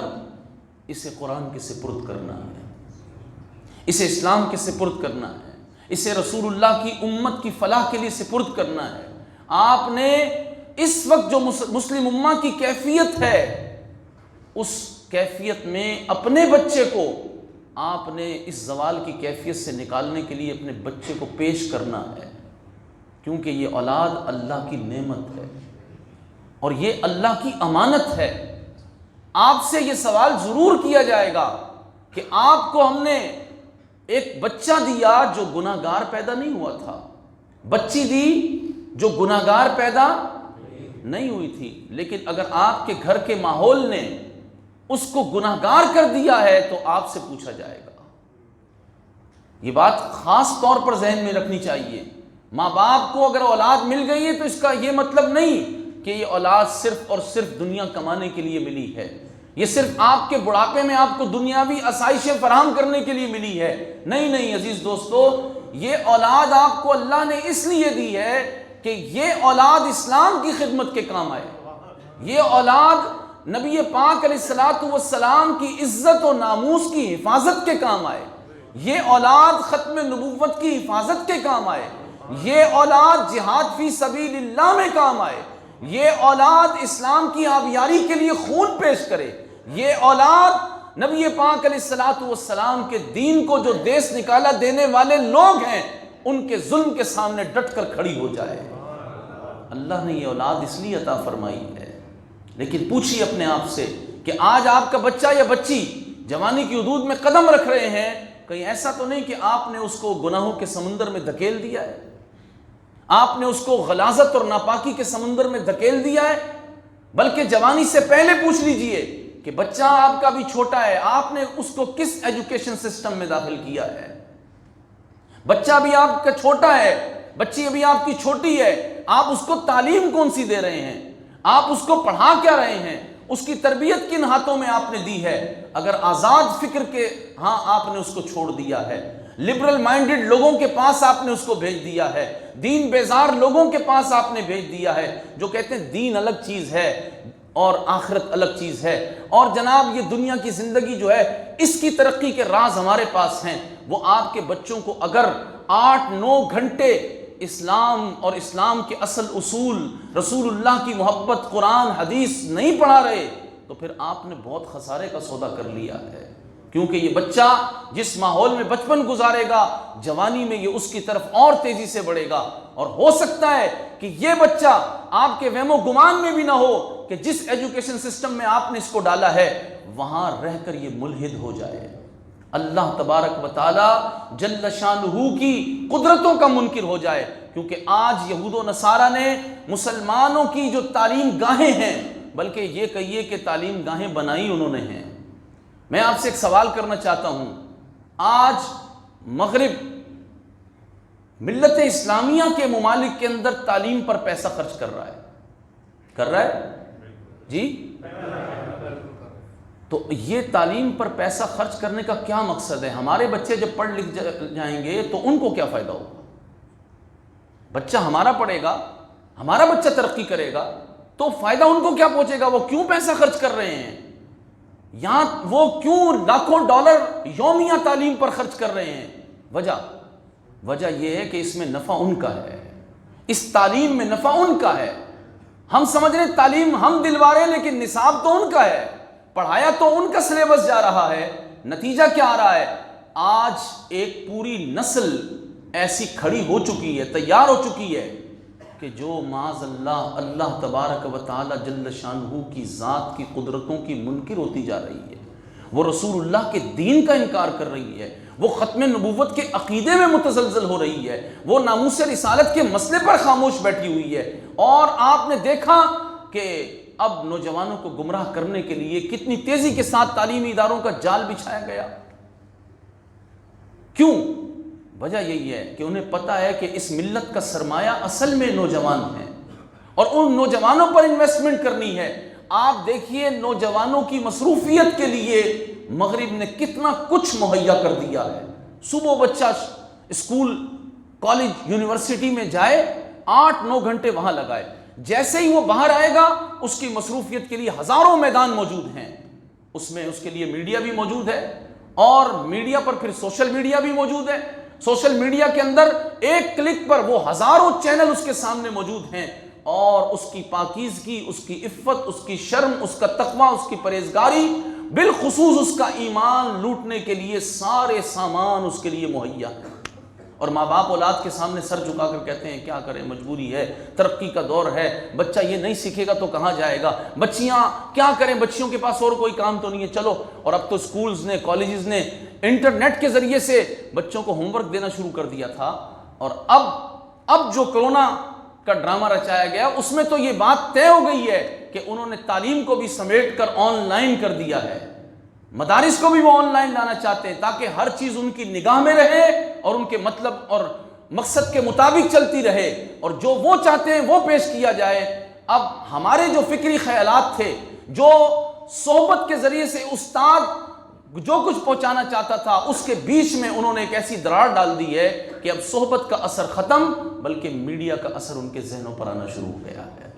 اسے قرآن کے سپرد کرنا ہے، اسے اسلام کے سپرد کرنا ہے، اسے رسول اللہ کی امت کی فلاح کے لیے سپرد کرنا ہے۔ آپ نے اس وقت جو مسلم امہ کی کیفیت ہے، اس کیفیت میں اپنے بچے کو آپ نے اس زوال کی کیفیت سے نکالنے کے لیے اپنے بچے کو پیش کرنا ہے، کیونکہ یہ اولاد اللہ کی نعمت ہے اور یہ اللہ کی امانت ہے۔ آپ سے یہ سوال ضرور کیا جائے گا کہ آپ کو ہم نے ایک بچہ دیا جو گناہ گار پیدا نہیں ہوا تھا، بچی دی جو گناہ گار پیدا نہیں ہوئی تھی، لیکن اگر آپ کے گھر کے ماحول نے اس کو گناہ گار کر دیا ہے تو آپ سے پوچھا جائے گا۔ یہ بات خاص طور پر ذہن میں رکھنی چاہیے۔ ماں باپ کو اگر اولاد مل گئی ہے تو اس کا یہ مطلب نہیں کہ یہ اولاد صرف اور صرف دنیا کمانے کے لیے ملی ہے، یہ صرف آپ کے بڑھاپے میں آپ کو دنیاوی آسائشیں فراہم کرنے کے لیے ملی ہے۔ نہیں عزیز دوستو، یہ اولاد آپ کو اللہ نے اس لیے دی ہے کہ یہ اولاد اسلام کی خدمت کے کام آئے، یہ اولاد نبی پاک علیہ الصلوۃ والسلام کی عزت و ناموس کی حفاظت کے کام آئے، یہ اولاد ختم نبوت کی حفاظت کے کام آئے، یہ اولاد جہاد فی سبیل اللہ میں کام آئے، یہ اولاد اسلام کی آبیاری کے لیے خون پیش کرے، یہ اولاد نبی پاک علیہ الصلوۃ والسلام کے دین کو جو دیس نکالا دینے والے لوگ ہیں ان کے ظلم کے سامنے ڈٹ کر کھڑی ہو جائے۔ اللہ نے یہ اولاد اس لیے عطا فرمائی ہے۔ لیکن پوچھیے اپنے آپ سے کہ آج آپ کا بچہ یا بچی جوانی کی حدود میں قدم رکھ رہے ہیں، کہیں ایسا تو نہیں کہ آپ نے اس کو گناہوں کے سمندر میں دھکیل دیا ہے، آپ نے اس کو غلاظت اور ناپاکی کے سمندر میں دھکیل دیا ہے؟ بلکہ جوانی سے پہلے پوچھ لیجئے کہ بچہ آپ کا بھی چھوٹا ہے، آپ نے اس کو کس ایجوکیشن سسٹم میں داخل کیا ہے؟ بچہ بھی آپ کا چھوٹا ہے، بچی ابھی آپ کی چھوٹی ہے، آپ اس کو تعلیم کون سی دے رہے ہیں؟ آپ اس کو پڑھا کیا رہے ہیں؟ اس کی تربیت کن ہاتھوں میں آپ نے دی ہے؟ اگر آزاد فکر کے ہاں آپ نے اس کو چھوڑ دیا ہے، لبرل مائنڈڈ لوگوں کے پاس آپ نے اس کو بھیج دیا ہے، دین بیزار لوگوں کے پاس آپ نے بھیج دیا ہے جو کہتے ہیں دین الگ چیز ہے اور آخرت الگ چیز ہے، اور جناب یہ دنیا کی زندگی جو ہے اس کی ترقی کے راز ہمارے پاس ہیں۔ وہ آپ کے بچوں کو اگر 8-9 گھنٹے اسلام اور اسلام کے اصل اصول، رسول اللہ کی محبت، قرآن حدیث نہیں پڑھا رہے تو پھر آپ نے بہت خسارے کا سودا کر لیا ہے، کیونکہ یہ بچہ جس ماحول میں بچپن گزارے گا جوانی میں یہ اس کی طرف اور تیزی سے بڑھے گا، اور ہو سکتا ہے کہ یہ بچہ آپ کے وہم و گمان میں بھی نہ ہو کہ جس ایجوکیشن سسٹم میں آپ نے اس کو ڈالا ہے وہاں رہ کر یہ ملحد ہو جائے، اللہ تبارک و تعالی جل شانہ کی قدرتوں کا منکر ہو جائے۔ کیونکہ آج یہود و نصارہ نے مسلمانوں کی جو تعلیم گاہیں ہیں، بلکہ یہ کہیے کہ تعلیم گاہیں بنائی انہوں نے ہیں۔ میں آپ سے ایک سوال کرنا چاہتا ہوں، آج مغرب ملت اسلامیہ کے ممالک کے اندر تعلیم پر پیسہ خرچ کر رہا ہے جی؟ تو یہ تعلیم پر پیسہ خرچ کرنے کا کیا مقصد ہے؟ ہمارے بچے جب پڑھ لکھ جائیں گے تو ان کو کیا فائدہ ہوگا؟ بچہ ہمارا پڑھے گا، ہمارا بچہ ترقی کرے گا تو فائدہ ان کو کیا پہنچے گا؟ وہ کیوں پیسہ خرچ کر رہے ہیں؟ یہاں وہ کیوں لاکھوں ڈالر یومیہ تعلیم پر خرچ کر رہے ہیں؟ وجہ یہ ہے کہ اس میں نفع ان کا ہے، اس تعلیم میں نفع ان کا ہے۔ ہم سمجھ رہے تعلیم ہم دلوا رہے ہیں، لیکن نصاب تو ان کا ہے، پڑھایا تو ان کا سلیبس جا رہا ہے۔ نتیجہ کیا آ رہا ہے؟ آج ایک پوری نسل ایسی کھڑی ہو چکی ہے، تیار ہو چکی ہے کہ جو معاذ اللہ اللہ تبارک و تعالی جل شانہ کی ذات کی قدرتوں کی منکر ہوتی جا رہی ہے، وہ رسول اللہ کے دین کا انکار کر رہی ہے، وہ ختم نبوت کے عقیدے میں متزلزل ہو رہی ہے، وہ ناموس رسالت کے مسئلے پر خاموش بیٹھی ہوئی ہے۔ اور آپ نے دیکھا کہ اب نوجوانوں کو گمراہ کرنے کے لیے کتنی تیزی کے ساتھ تعلیمی اداروں کا جال بچھایا گیا۔ کیوں؟ وجہ یہی ہے کہ انہیں پتہ ہے کہ اس ملت کا سرمایہ اصل میں نوجوان ہیں اور ان نوجوانوں پر انویسٹمنٹ کرنی ہے۔ آپ دیکھیے نوجوانوں کی مصروفیت کے لیے مغرب نے کتنا کچھ مہیا کر دیا ہے۔ صبح بچہ اسکول، کالج، یونیورسٹی میں جائے، 8-9 گھنٹے وہاں لگائے، جیسے ہی وہ باہر آئے گا اس کی مصروفیت کے لیے ہزاروں میدان موجود ہیں، اس میں اس کے لیے میڈیا بھی موجود ہے، اور میڈیا پر پھر سوشل میڈیا بھی موجود ہے۔ سوشل میڈیا کے اندر ایک کلک پر وہ ہزاروں چینل اس کے سامنے موجود ہیں، اور اس کی پاکیزگی، اس کی عفت، اس کی شرم، اس کا تقوی، اس کی پرہیزگاری، بالخصوص اس کا ایمان لوٹنے کے لیے سارے سامان اس کے لیے مہیا ہے۔ اور ماں باپ اولاد کے سامنے سر جھکا کر کہتے ہیں کیا کریں، مجبوری ہے، ترقی کا دور ہے، بچہ یہ نہیں سیکھے گا تو کہاں جائے گا، بچیاں کیا کریں، بچیوں کے پاس اور کوئی کام تو نہیں ہے، چلو۔ اور اب تو سکولز نے، کالجز نے انٹرنیٹ کے ذریعے سے بچوں کو ہوم ورک دینا شروع کر دیا تھا، اور اب جو کرونا کا ڈرامہ رچایا گیا اس میں تو یہ بات طے ہو گئی ہے کہ انہوں نے تعلیم کو بھی سمیٹ کر آن لائن کر دیا ہے، مدارس کو بھی وہ آن لائن لانا چاہتے ہیں تاکہ ہر چیز ان کی نگاہ میں رہے اور ان کے مطلب اور مقصد کے مطابق چلتی رہے، اور جو وہ چاہتے ہیں وہ پیش کیا جائے۔ اب ہمارے جو فکری خیالات تھے، جو صحبت کے ذریعے سے استاد جو کچھ پہنچانا چاہتا تھا، اس کے بیچ میں انہوں نے ایک ایسی درار ڈال دی ہے کہ اب صحبت کا اثر ختم، بلکہ میڈیا کا اثر ان کے ذہنوں پر آنا شروع ہو گیا ہے۔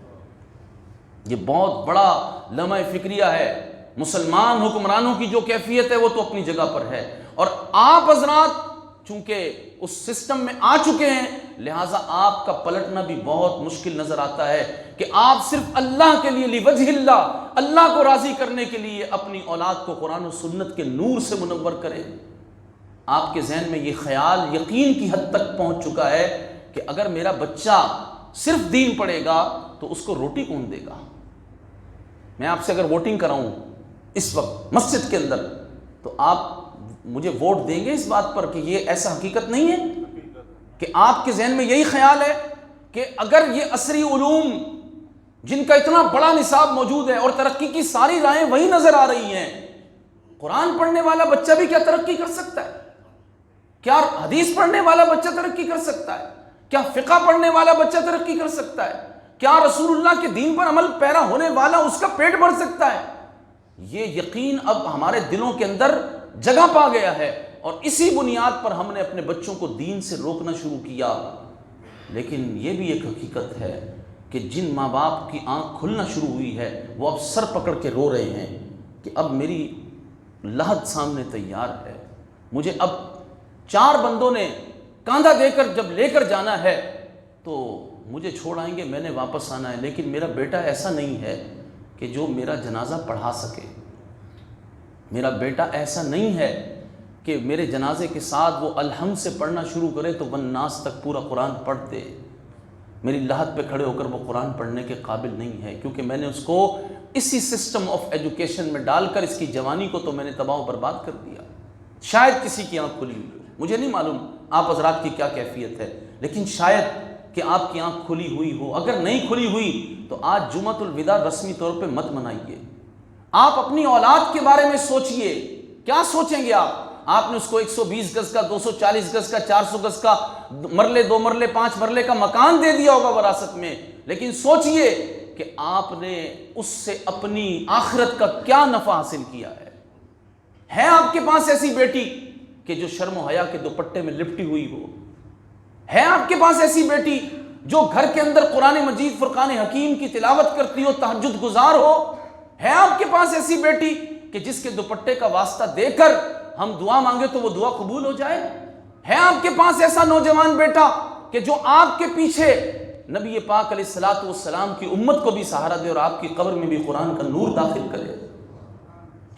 یہ بہت بڑا لمحہ فکریہ ہے۔ مسلمان حکمرانوں کی جو کیفیت ہے وہ تو اپنی جگہ پر ہے، اور آپ حضرات چونکہ اس سسٹم میں آ چکے ہیں، لہٰذا آپ کا پلٹنا بھی بہت مشکل نظر آتا ہے کہ آپ صرف اللہ کے لیے لوجہ اللہ، اللہ کو راضی کرنے کے لیے اپنی اولاد کو قرآن و سنت کے نور سے منور کریں۔ آپ کے ذہن میں یہ خیال یقین کی حد تک پہنچ چکا ہے کہ اگر میرا بچہ صرف دین پڑھے گا تو اس کو روٹی کون دے گا؟ میں آپ سے اگر ووٹنگ کراؤں اس وقت مسجد کے اندر، تو آپ مجھے ووٹ دیں گے اس بات پر کہ یہ ایسا حقیقت نہیں ہے کہ آپ کے ذہن میں یہی خیال ہے کہ اگر یہ عصری علوم جن کا اتنا بڑا نصاب موجود ہے اور ترقی کی ساری راہیں وہی نظر آ رہی ہیں، قرآن پڑھنے والا بچہ بھی کیا ترقی کر سکتا ہے؟ کیا حدیث پڑھنے والا بچہ ترقی کر سکتا ہے؟ کیا فقہ پڑھنے والا بچہ ترقی کر سکتا ہے؟ کیا رسول اللہ کے دین پر عمل پیرا ہونے والا اس کا پیٹ بھر سکتا ہے؟ یہ یقین اب ہمارے دلوں کے اندر جگہ پا گیا ہے، اور اسی بنیاد پر ہم نے اپنے بچوں کو دین سے روکنا شروع کیا۔ لیکن یہ بھی ایک حقیقت ہے کہ جن ماں باپ کی آنکھ کھلنا شروع ہوئی ہے وہ اب سر پکڑ کے رو رہے ہیں کہ اب میری لحد سامنے تیار ہے، مجھے اب 4 بندوں نے کاندھا دے کر جب لے کر جانا ہے تو مجھے چھوڑ آئیں گے، میں نے واپس آنا ہے، لیکن میرا بیٹا ایسا نہیں ہے کہ جو میرا جنازہ پڑھا سکے، میرا بیٹا ایسا نہیں ہے کہ میرے جنازے کے ساتھ وہ الحمد سے پڑھنا شروع کرے تو والناس تک پورا قرآن پڑھ دے، میری لحد پہ کھڑے ہو کر وہ قرآن پڑھنے کے قابل نہیں ہے، کیونکہ میں نے اس کو اسی سسٹم آف ایجوکیشن میں ڈال کر اس کی جوانی کو تو میں نے تباہ و برباد کر دیا۔ شاید کسی کی آنکھ کھلی ہوئی، مجھے نہیں معلوم آپ حضرات کی کیا کیفیت ہے، لیکن شاید کہ آپ کی آنکھ کھلی ہوئی ہو۔ اگر نہیں کھلی ہوئی تو آج جمعۃ الوداع رسمی طور پہ مت منائیے، آپ اپنی اولاد کے بارے میں سوچئے، کیا سوچیں گے آپ نے اس کو 120 گز کا، 240 گز کا، 400 گز کا، مرلے 2 مرلے 5 مرلے کا مکان دے دیا ہوگا وراثت میں، لیکن سوچئے کہ آپ نے اس سے اپنی آخرت کا کیا نفع حاصل کیا ہے آپ کے پاس ایسی بیٹی کہ جو شرم و حیا کے دوپٹے میں لپٹی ہوئی ہو؟ ہے آپ کے پاس ایسی بیٹی جو گھر کے اندر قرآن مجید فرقان حکیم کی تلاوت کرتی ہو، تہجد گزار ہو؟ ہے آپ کے پاس ایسی بیٹی کہ جس کے دوپٹے کا واسطہ دے کر ہم دعا مانگے تو وہ دعا قبول ہو جائے؟ ہے آپ کے پاس ایسا نوجوان بیٹا کہ جو آپ کے پیچھے نبی پاک علیہ الصلوۃ والسلام کی امت کو بھی سہارا دے اور آپ کی قبر میں بھی قرآن کا نور داخل کرے؟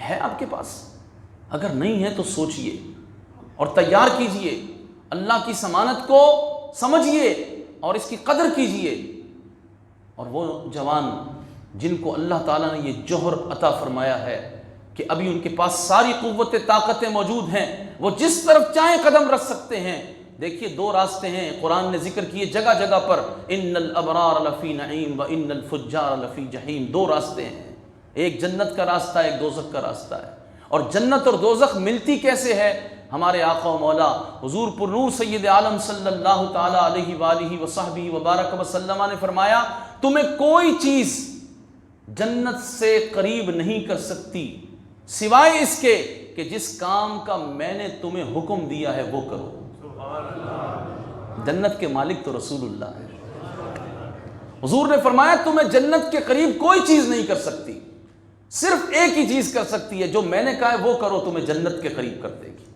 ہے آپ کے پاس؟ اگر نہیں ہے تو سوچئے اور تیار کیجئے، اللہ کی ضمانت کو سمجھئے اور اس کی قدر کیجئے۔ اور وہ جوان جن کو اللہ تعالیٰ نے یہ جوہر عطا فرمایا ہے کہ ابھی ان کے پاس ساری قوت طاقتیں موجود ہیں، وہ جس طرف چاہیں قدم رکھ سکتے ہیں۔ دیکھیے 2 راستے ہیں، قرآن نے ذکر کیے جگہ جگہ پر، ان الابرار لفی نعیم و ان الفجار لفی جحیم۔ 2 راستے ہیں، ایک جنت کا راستہ، ایک دوزخ کا راستہ ہے۔ اور جنت اور دوزخ ملتی کیسے ہے؟ ہمارے آقا و مولا حضور پر نور سید عالم صلی اللہ تعالی علیہ وآلہ وصحبہ وبارک وسلم نے فرمایا، تمہیں کوئی چیز جنت سے قریب نہیں کر سکتی سوائے اس کے کہ جس کام کا میں نے تمہیں حکم دیا ہے وہ کرو۔ جنت کے مالک تو رسول اللہ ہے۔ حضور نے فرمایا تمہیں جنت کے قریب کوئی چیز نہیں کر سکتی، صرف ایک ہی چیز کر سکتی ہے، جو میں نے کہا ہے وہ کرو، تمہیں جنت کے قریب کر دے گی۔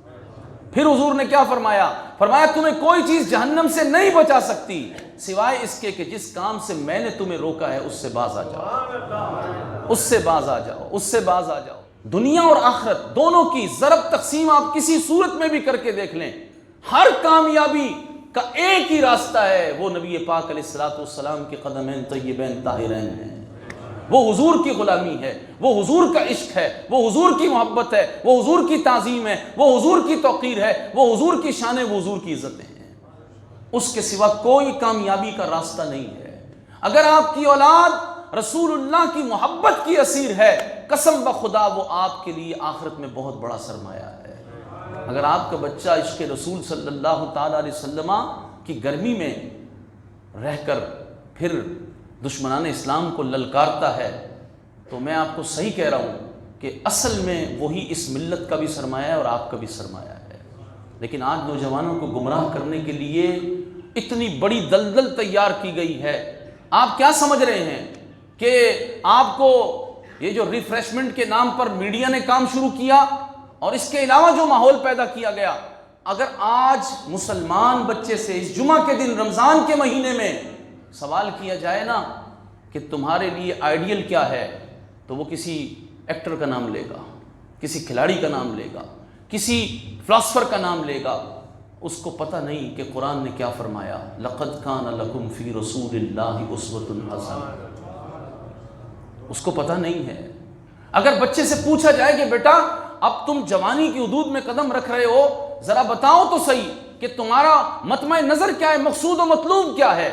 پھر حضور نے کیا فرمایا؟ فرمایا تمہیں کوئی چیز جہنم سے نہیں بچا سکتی سوائے اس کے کہ جس کام سے میں نے تمہیں روکا ہے اس سے باز آ جاؤ، اس سے باز آ جاؤ، اس سے باز آ جاؤ۔ دنیا اور آخرت دونوں کی ضرب تقسیم آپ کسی صورت میں بھی کر کے دیکھ لیں، ہر کامیابی کا ایک ہی راستہ ہے، وہ نبی پاک علیہ الصلوۃ والسلام کے قدمین طیبین طاہرین ہیں۔ وہ حضور کی غلامی ہے، وہ حضور کا عشق ہے، وہ حضور کی محبت ہے، وہ حضور کی تعظیم ہے، وہ حضور کی توقیر ہے، وہ حضور کی شان ہے، وہ حضور کی عزتیں ہیں۔ اس کے سوا کوئی کامیابی کا راستہ نہیں ہے۔ اگر آپ کی اولاد رسول اللہ کی محبت کی اسیر ہے، قسم بخدا وہ آپ کے لیے آخرت میں بہت بڑا سرمایہ ہے۔ اگر آپ کا بچہ عشق رسول صلی اللہ تعالی علیہ وسلم کی گرمی میں رہ کر پھر دشمنان اسلام کو للکارتا ہے تو میں آپ کو صحیح کہہ رہا ہوں کہ اصل میں وہی اس ملت کا بھی سرمایہ ہے اور آپ کا بھی سرمایہ ہے۔ لیکن آج نوجوانوں کو گمراہ کرنے کے لیے اتنی بڑی دلدل تیار کی گئی ہے۔ آپ کیا سمجھ رہے ہیں کہ آپ کو یہ جو ریفریشمنٹ کے نام پر میڈیا نے کام شروع کیا اور اس کے علاوہ جو ماحول پیدا کیا گیا، اگر آج مسلمان بچے سے اس جمعہ کے دن رمضان کے مہینے میں سوال کیا جائے نا کہ تمہارے لیے آئیڈیل کیا ہے، تو وہ کسی ایکٹر کا نام لے گا، کسی کھلاڑی کا نام لے گا، کسی فلاسفر کا نام لے گا. اس کو پتہ نہیں کہ قرآن نے کیا فرمایا، لَقَدْ كَانَ لَكُمْ فِي رَسُولِ اللَّهِ أُسْوَةٌ حَسَنَةٌ. اس کو پتہ نہیں ہے. اگر بچے سے پوچھا جائے کہ بیٹا اب تم جوانی کی حدود میں قدم رکھ رہے ہو، ذرا بتاؤ تو صحیح کہ تمہارا مطمع نظر کیا ہے، مقصود و مطلوب کیا ہے،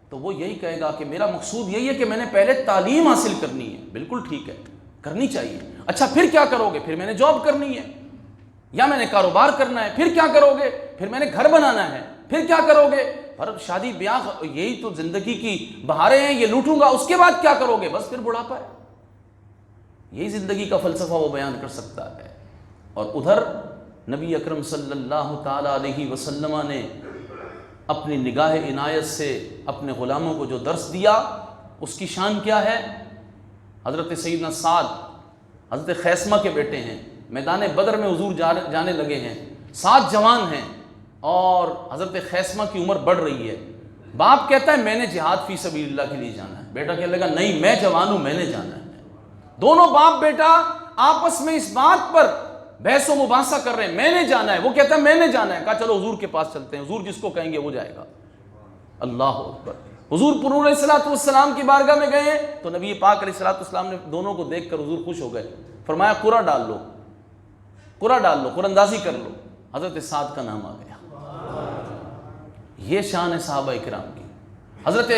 تو وہ یہی کہے گا کہ میرا مقصود یہی ہے کہ میں نے پہلے تعلیم حاصل کرنی ہے. بالکل ٹھیک ہے، کرنی چاہیے. اچھا پھر کیا کرو گے؟ پھر میں نے جاب کرنی ہے، یا میں نے کاروبار کرنا ہے. پھر کیا کرو گے؟ پھر میں نے گھر بنانا ہے. پھر کیا کرو گے؟ پر شادی بیاہ، یہی تو زندگی کی بہاریں ہیں، یہ لوٹوں گا. اس کے بعد کیا کرو گے؟ بس پھر بڑھاپا ہے. یہی زندگی کا فلسفہ وہ بیان کر سکتا ہے. اور ادھر نبی اکرم صلی اللہ تعالی علیہ وسلم نے اپنی نگاہ عنایت سے اپنے غلاموں کو جو درس دیا، اس کی شان کیا ہے؟ حضرت سیدنا سعد حضرت خیثمہ کے بیٹے ہیں، میدان بدر میں حضور جانے لگے ہیں، سعد جوان ہیں اور حضرت خیثمہ کی عمر بڑھ رہی ہے. باپ کہتا ہے میں نے جہاد فی سبیل اللہ کے لیے جانا ہے، بیٹا کہنے لگا نہیں میں جوان ہوں، میں نے جانا ہے. دونوں باپ بیٹا آپس میں اس بات پر بحث و مباحثہ کر رہے ہیں، میں نے جانا ہے. وہ کہتا ہے میں نے جانا ہے. کہا چلو حضور کے پاس چلتے ہیں، حضور جس کو کہیں گے وہ جائے گا. اللہ اکبر. حضور پر علیہ الصلوۃ والسلام کی بارگاہ میں گئے تو نبی پاک علیہ الصلوۃ والسلام نے دونوں کو دیکھ کر حضور خوش ہو گئے. فرمایا قرعہ ڈال لو، قرعہ ڈال لو، قرعہ اندازی کر لو. حضرت سعد کا نام آ گیا. یہ شان ہے صحابہ کرام کی. حضرت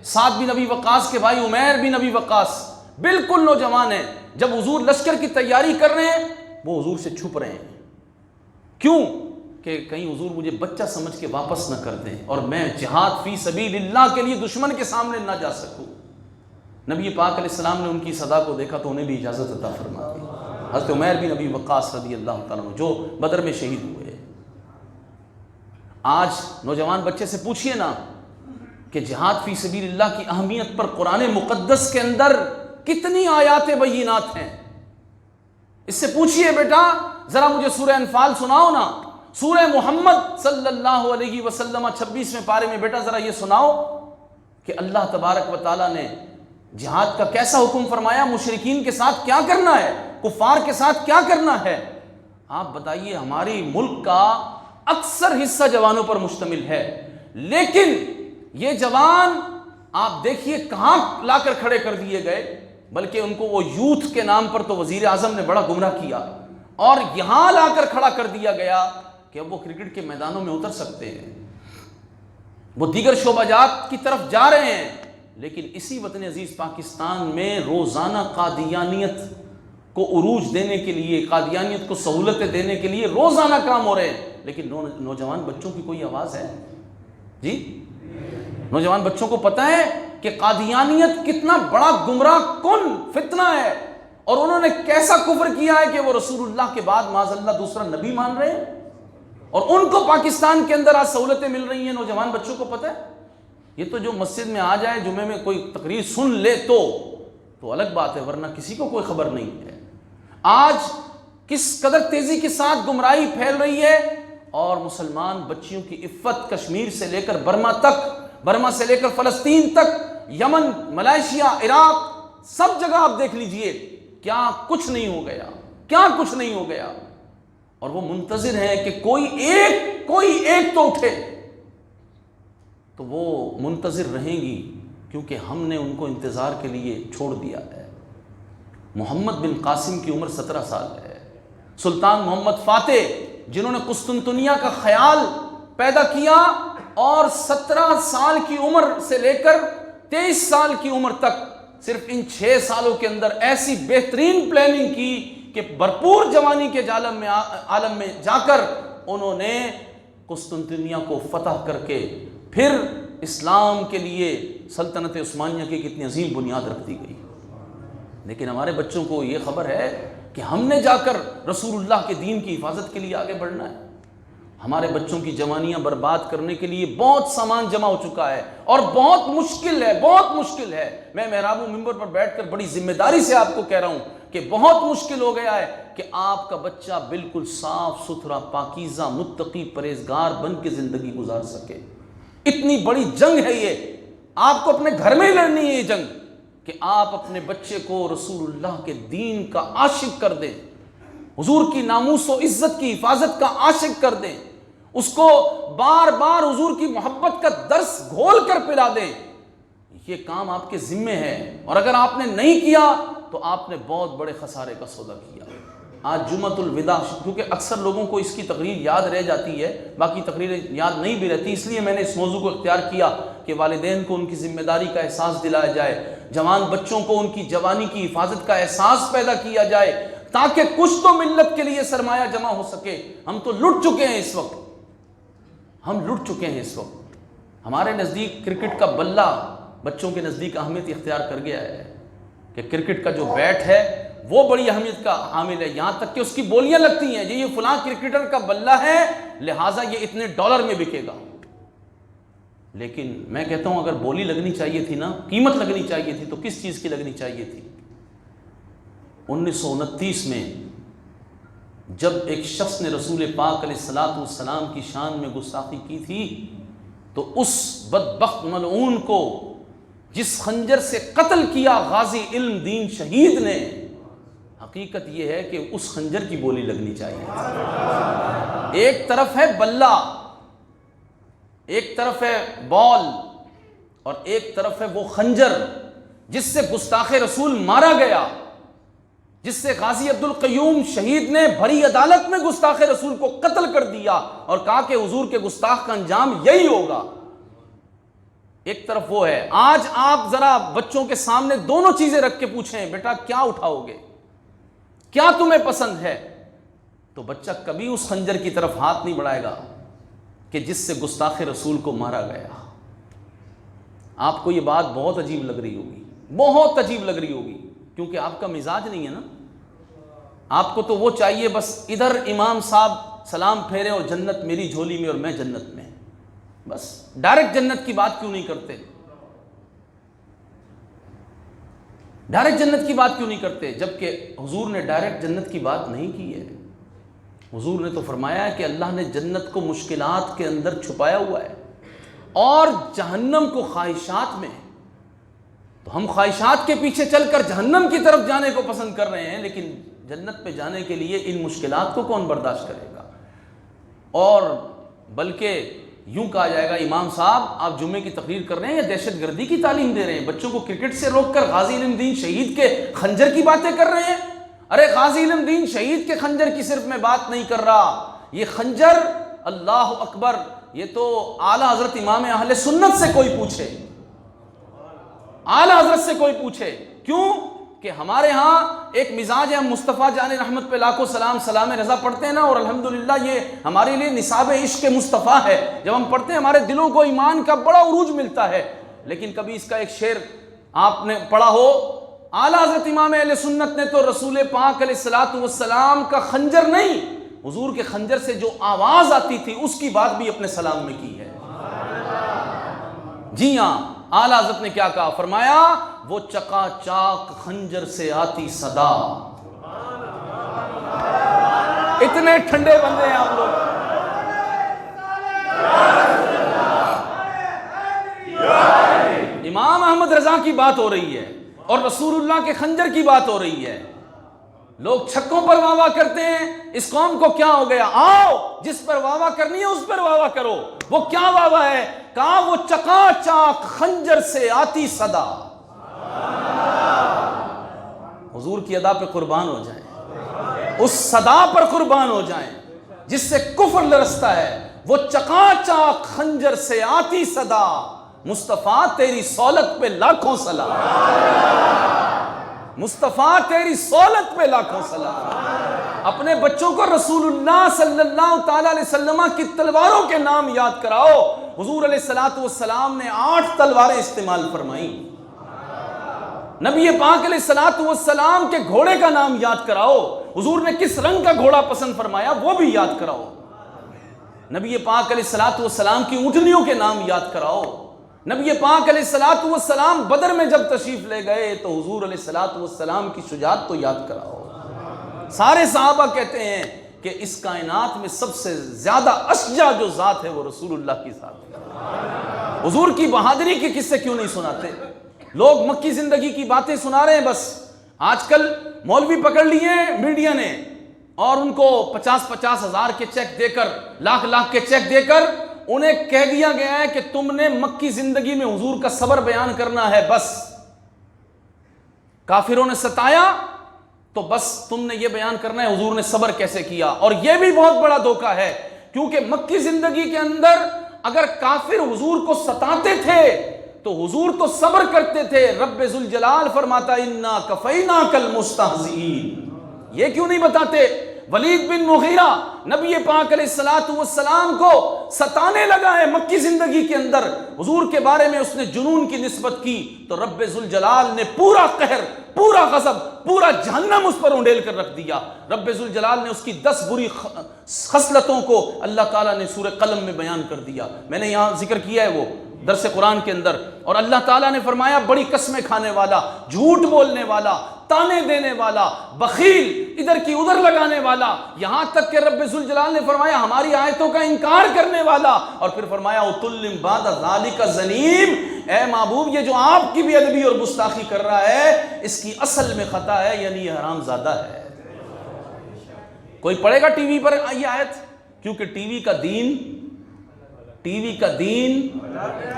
سعد بن ابی وقاص کے بھائی عمیر بن ابی وقاص بالکل نوجوان ہیں. جب حضور لشکر کی تیاری کر رہے ہیں وہ حضور سے چھپ رہے ہیں. کیوں؟ کہ کہیں حضور مجھے بچہ سمجھ کے واپس نہ کر دیں اور میں جہاد فی سبیل اللہ کے لیے دشمن کے سامنے نہ جا سکوں. نبی پاک علیہ السلام نے ان کی صدا کو دیکھا تو انہیں بھی اجازت عطا فرما دی. حضرت عمیر بن ابی وقاص رضی اللہ تعالیٰ عنہ جو بدر میں شہید ہوئے. آج نوجوان بچے سے پوچھئے نا کہ جہاد فی سبیل اللہ کی اہمیت پر قرآن مقدس کے اندر کتنی آیات بینات ہیں. اس سے پوچھئے بیٹا ذرا مجھے سورہ انفال سناؤ نا، سورہ محمد صلی اللہ علیہ وسلم 26ویں پارے میں بیٹا ذرا یہ سناؤ کہ اللہ تبارک و تعالیٰ نے جہاد کا کیسا حکم فرمایا، مشرکین کے ساتھ کیا کرنا ہے، کفار کے ساتھ کیا کرنا ہے. آپ بتائیے ہماری ملک کا اکثر حصہ جوانوں پر مشتمل ہے، لیکن یہ جوان آپ دیکھیے کہاں لا کر کھڑے کر دیے گئے. بلکہ ان کو وہ یوتھ کے نام پر تو وزیر اعظم نے بڑا گمراہ کیا اور یہاں لا کر کھڑا کر دیا گیا کہ اب وہ کرکٹ کے میدانوں میں اتر سکتے ہیں، وہ دیگر شعبہ جات کی طرف جا رہے ہیں. لیکن اسی وطن عزیز پاکستان میں روزانہ قادیانیت کو عروج دینے کے لیے، قادیانیت کو سہولتیں دینے کے لیے روزانہ کام ہو رہے ہیں. لیکن نوجوان بچوں کی کوئی آواز ہے؟ جی نوجوان بچوں کو پتہ ہے کہ قادیانیت کتنا بڑا گمراہ کن فتنہ ہے اور انہوں نے کیسا کفر کیا ہے کہ وہ رسول اللہ کے بعد معاذ اللہ دوسرا نبی مان رہے ہیں اور ان کو پاکستان کے اندر آج سہولتیں مل رہی ہیں. نوجوان بچوں کو پتہ ہے. یہ تو جو مسجد میں آ جائے، جمعے میں کوئی تقریر سن لے تو الگ بات ہے، ورنہ کسی کو کوئی خبر نہیں ہے. آج کس قدر تیزی کے ساتھ گمراہی پھیل رہی ہے اور مسلمان بچیوں کی عفت کشمیر سے لے کر برما تک، برما سے لے کر فلسطین تک، یمن، ملائیشیا، عراق، سب جگہ آپ دیکھ لیجئے کیا کچھ نہیں ہو گیا، کیا کچھ نہیں ہو گیا. اور وہ منتظر ہیں کہ کوئی ایک تو اٹھے. تو وہ منتظر رہیں گی کیونکہ ہم نے ان کو انتظار کے لیے چھوڑ دیا ہے. محمد بن قاسم کی عمر 17 سال ہے. سلطان محمد فاتح جنہوں نے قسطنطنیہ کا خیال پیدا کیا اور 17 سال کی عمر سے لے کر 23 سال کی عمر تک صرف ان 6 سالوں کے اندر ایسی بہترین پلاننگ کی کہ بھرپور جوانی کے عالم میں جا کر انہوں نے قسطنطنیہ کو فتح کر کے پھر اسلام کے لیے سلطنت عثمانیہ کی کتنی عظیم بنیاد رکھ دی گئی. لیکن ہمارے بچوں کو یہ خبر ہے کہ ہم نے جا کر رسول اللہ کے دین کی حفاظت کے لیے آگے بڑھنا ہے. ہمارے بچوں کی جوانیاں برباد کرنے کے لیے بہت سامان جمع ہو چکا ہے اور بہت مشکل ہے، بہت مشکل ہے۔ میں محراب و منبر پر بیٹھ کر بڑی ذمہ داری سے آپ کو کہہ رہا ہوں کہ بہت مشکل ہو گیا ہے کہ آپ کا بچہ بالکل صاف ستھرا پاکیزہ متقی پرہیزگار بن کے زندگی گزار سکے۔ اتنی بڑی جنگ ہے یہ، آپ کو اپنے گھر میں ہی لڑنی ہے یہ جنگ، کہ آپ اپنے بچے کو رسول اللہ کے دین کا عاشق کر دیں، حضور کی ناموس و عزت کی حفاظت کا عاشق کر دیں، اس کو بار بار حضور کی محبت کا درس گھول کر پلا دیں۔ یہ کام آپ کے ذمے ہے، اور اگر آپ نے نہیں کیا تو آپ نے بہت بڑے خسارے کا سودا کیا۔ آج جمعۃ الوداع، کیونکہ اکثر لوگوں کو اس کی تقریر یاد رہ جاتی ہے، باقی تقریریں یاد نہیں بھی رہتی، اس لیے میں نے اس موضوع کو اختیار کیا کہ والدین کو ان کی ذمہ داری کا احساس دلایا جائے، جوان بچوں کو ان کی جوانی کی حفاظت کا احساس پیدا کیا جائے، تاکہ کچھ تو ملت کے لیے سرمایہ جمع ہو سکے۔ ہم تو لٹ چکے ہیں اس وقت، ہم لٹ چکے ہیں اس وقت۔ ہمارے نزدیک کرکٹ کا بلہ بچوں کے نزدیک اہمیت اختیار کر گیا ہے کہ کرکٹ کا جو بیٹ ہے وہ بڑی اہمیت کا حامل ہے، یہاں تک کہ اس کی بولیاں لگتی ہیں یہ فلاں کرکٹر کا بلہ ہے لہٰذا یہ اتنے ڈالر میں بکے گا۔ لیکن میں کہتا ہوں اگر بولی لگنی چاہیے تھی نا، قیمت لگنی چاہیے تھی، تو کس چیز کی لگنی چاہیے تھی؟ 1929 میں جب ایک شخص نے رسول پاک علیہ الصلوۃ والسلام کی شان میں گستاخی کی تھی، تو اس بدبخت ملعون کو جس خنجر سے قتل کیا غازی علم دین شہید نے، حقیقت یہ ہے کہ اس خنجر کی بولی لگنی چاہیے۔ ایک طرف ہے بلہ، ایک طرف ہے بال، اور ایک طرف ہے وہ خنجر جس سے گستاخ رسول مارا گیا، جس سے غازی عبد القیوم شہید نے بھری عدالت میں گستاخ رسول کو قتل کر دیا اور کہا کہ حضور کے گستاخ کا انجام یہی ہوگا۔ ایک طرف وہ ہے۔ آج آپ ذرا بچوں کے سامنے دونوں چیزیں رکھ کے پوچھیں بیٹا کیا اٹھاؤ گے، کیا تمہیں پسند ہے، تو بچہ کبھی اس خنجر کی طرف ہاتھ نہیں بڑھائے گا کہ جس سے گستاخ رسول کو مارا گیا۔ آپ کو یہ بات بہت عجیب لگ رہی ہوگی، بہت عجیب لگ رہی ہوگی، کیونکہ آپ کا مزاج نہیں ہے نا۔ آپ کو تو وہ چاہیے بس ادھر امام صاحب سلام پھیرے اور جنت میری جھولی میں اور میں جنت میں، بس ڈائریکٹ جنت کی بات کیوں نہیں کرتے؟ ڈائریکٹ جنت کی بات کیوں نہیں کرتے؟ جبکہ حضور نے ڈائریکٹ جنت کی بات نہیں کی ہے۔ حضور نے تو فرمایا ہے کہ اللہ نے جنت کو مشکلات کے اندر چھپایا ہوا ہے اور جہنم کو خواہشات میں۔ تو ہم خواہشات کے پیچھے چل کر جہنم کی طرف جانے کو پسند کر رہے ہیں، لیکن جنت پہ جانے کے لیے ان مشکلات کو کون برداشت کرے گا؟ اور بلکہ یوں کہا جائے گا امام صاحب آپ جمعے کی تقریر کر رہے ہیں یا دہشت گردی کی تعلیم دے رہے ہیں؟ بچوں کو کرکٹ سے روک کر غازی علم دین شہید کے خنجر کی باتیں کر رہے ہیں؟ ارے غازی علم دین شہید کے خنجر کی صرف میں بات نہیں کر رہا، یہ خنجر اللہ اکبر، یہ تو اعلیٰ حضرت امام اہل سنت سے کوئی پوچھے، اعلیٰ حضرت سے کوئی پوچھے۔ کیوں کہ ہمارے ہاں ایک مزاج ہے، ہم مصطفیٰ جان رحمت پہ لاکھوں سلام سلام رضا پڑھتے ہیں نا، اور الحمدللہ یہ ہمارے لیے نصاب عشق مصطفیٰ ہے۔ جب ہم پڑھتے ہیں ہمارے دلوں کو ایمان کا بڑا عروج ملتا ہے۔ لیکن کبھی اس کا ایک شعر آپ نے پڑھا ہو، اعلیٰ حضرت امام اہل سنت نے تو رسول پاک علیہ الصلوۃ والسلام کا خنجر نہیں، حضور کے خنجر سے جو آواز آتی تھی اس کی بات بھی اپنے سلام میں کی ہے۔ جی ہاں، اعلیٰ حضرت نے کیا کہا؟ فرمایا وہ چکا چاک خنجر سے آتی صدا۔ اتنے ٹھنڈے بندے ہیں آپ لوگ۔ امام احمد رضا کی بات ہو رہی ہے اور رسول اللہ کے خنجر کی بات ہو رہی ہے۔ لوگ چھکوں پر واہ واہ کرتے ہیں، اس قوم کو کیا ہو گیا؟ آؤ جس پر واہ واہ کرنی ہے اس پر واہ واہ کرو۔ وہ کیا واہ واہ ہے؟ کہا وہ چکا چاک خنجر سے آتی صدا۔ حضور کی ادا پہ قربان ہو جائیں، اس صدا پر قربان ہو جائیں جس سے کفر لرزتا ہے۔ وہ چکا چاک خنجر سے آتی صدا، مصطفیٰ تیری سولت پہ لاکھوں سلام، مصطفیٰ تیری سولت پہ لاکھوں سلام۔ اپنے بچوں کو رسول اللہ صلی اللہ تعالی علیہ وسلم کی تلواروں کے نام یاد کراؤ۔ حضور علیہ الصلوۃ والسلام نے 8 تلواریں استعمال فرمائیں۔ نبی پاک علیہ الصلوۃ والسلام کے گھوڑے کا نام یاد کراؤ۔ حضور نے کس رنگ کا گھوڑا پسند فرمایا وہ بھی یاد کراؤ۔ نبی پاک علیہ الصلوۃ والسلام کی اونٹنیوں کے نام یاد کراؤ. نبی پاک علیہ الصلوۃ والسلام بدر میں جب تشریف لے گئے تو حضور علیہ الصلوۃ والسلام کی شجاعت تو یاد کراؤ. سارے صحابہ کہتے ہیں کہ اس کائنات میں سب سے زیادہ اشجع جو ذات ہے وہ رسول اللہ کی ذات ہے. حضور کی بہادری کے قصے کیوں نہیں سناتے؟ لوگ مکی زندگی کی باتیں سنا رہے ہیں بس. آج کل مولوی پکڑ لیے میڈیا نے اور ان کو 50-50 ہزار کے چیک دے کر، لاکھ کے چیک دے کر انہیں کہہ دیا گیا ہے کہ تم نے مکی زندگی میں حضور کا صبر بیان کرنا ہے. بس کافروں نے ستایا تو بس تم نے یہ بیان کرنا ہے حضور نے صبر کیسے کیا. اور یہ بھی بہت بڑا دھوکہ ہے، کیونکہ مکی زندگی کے اندر اگر کافر حضور کو ستاتے تھے تو حضور تو صبر کرتے تھے. رب ذوالجلال فرماتا انا کفیناک المستہزئین. یہ کیوں نہیں بتاتے؟ ولید بن مغیرہ نبی پاک علیہ الصلوۃ والسلام کو ستانے لگا ہے مکی زندگی کے اندر. حضور کے بارے میں اس نے جنون کی نسبت کی تو رب ذوالجلال نے پورا قہر، پورا غضب، پورا جہنم اس پر انڈیل کر رکھ دیا. رب ذوالجلال نے اس کی 10 بری خصلتوں کو اللہ تعالیٰ نے سورہ قلم میں بیان کر دیا. میں نے یہاں ذکر کیا ہے وہ درس قرآن کے اندر. اور اللہ تعالیٰ نے فرمایا بڑی قسمیں کھانے والا، جھوٹ بولنے والا، تانے دینے والا، بخیل، ادھر کی ادھر لگانے والا، یہاں تک کہ رب ذوالجلال نے فرمایا ہماری آیتوں کا انکار کرنے والا. اور پھر فرمایا عُتُلٍّ بَعْدَ ذَلِكَ زَنِيمٍ. اے محبوب یہ جو آپ کی بے ادبی اور گستاخی کر رہا ہے اس کی اصل میں خطا ہے، یعنی یہ حرام زادہ ہے. کوئی پڑھے گا ٹی وی پر یہ آیت؟ کیونکہ ٹی وی کا دین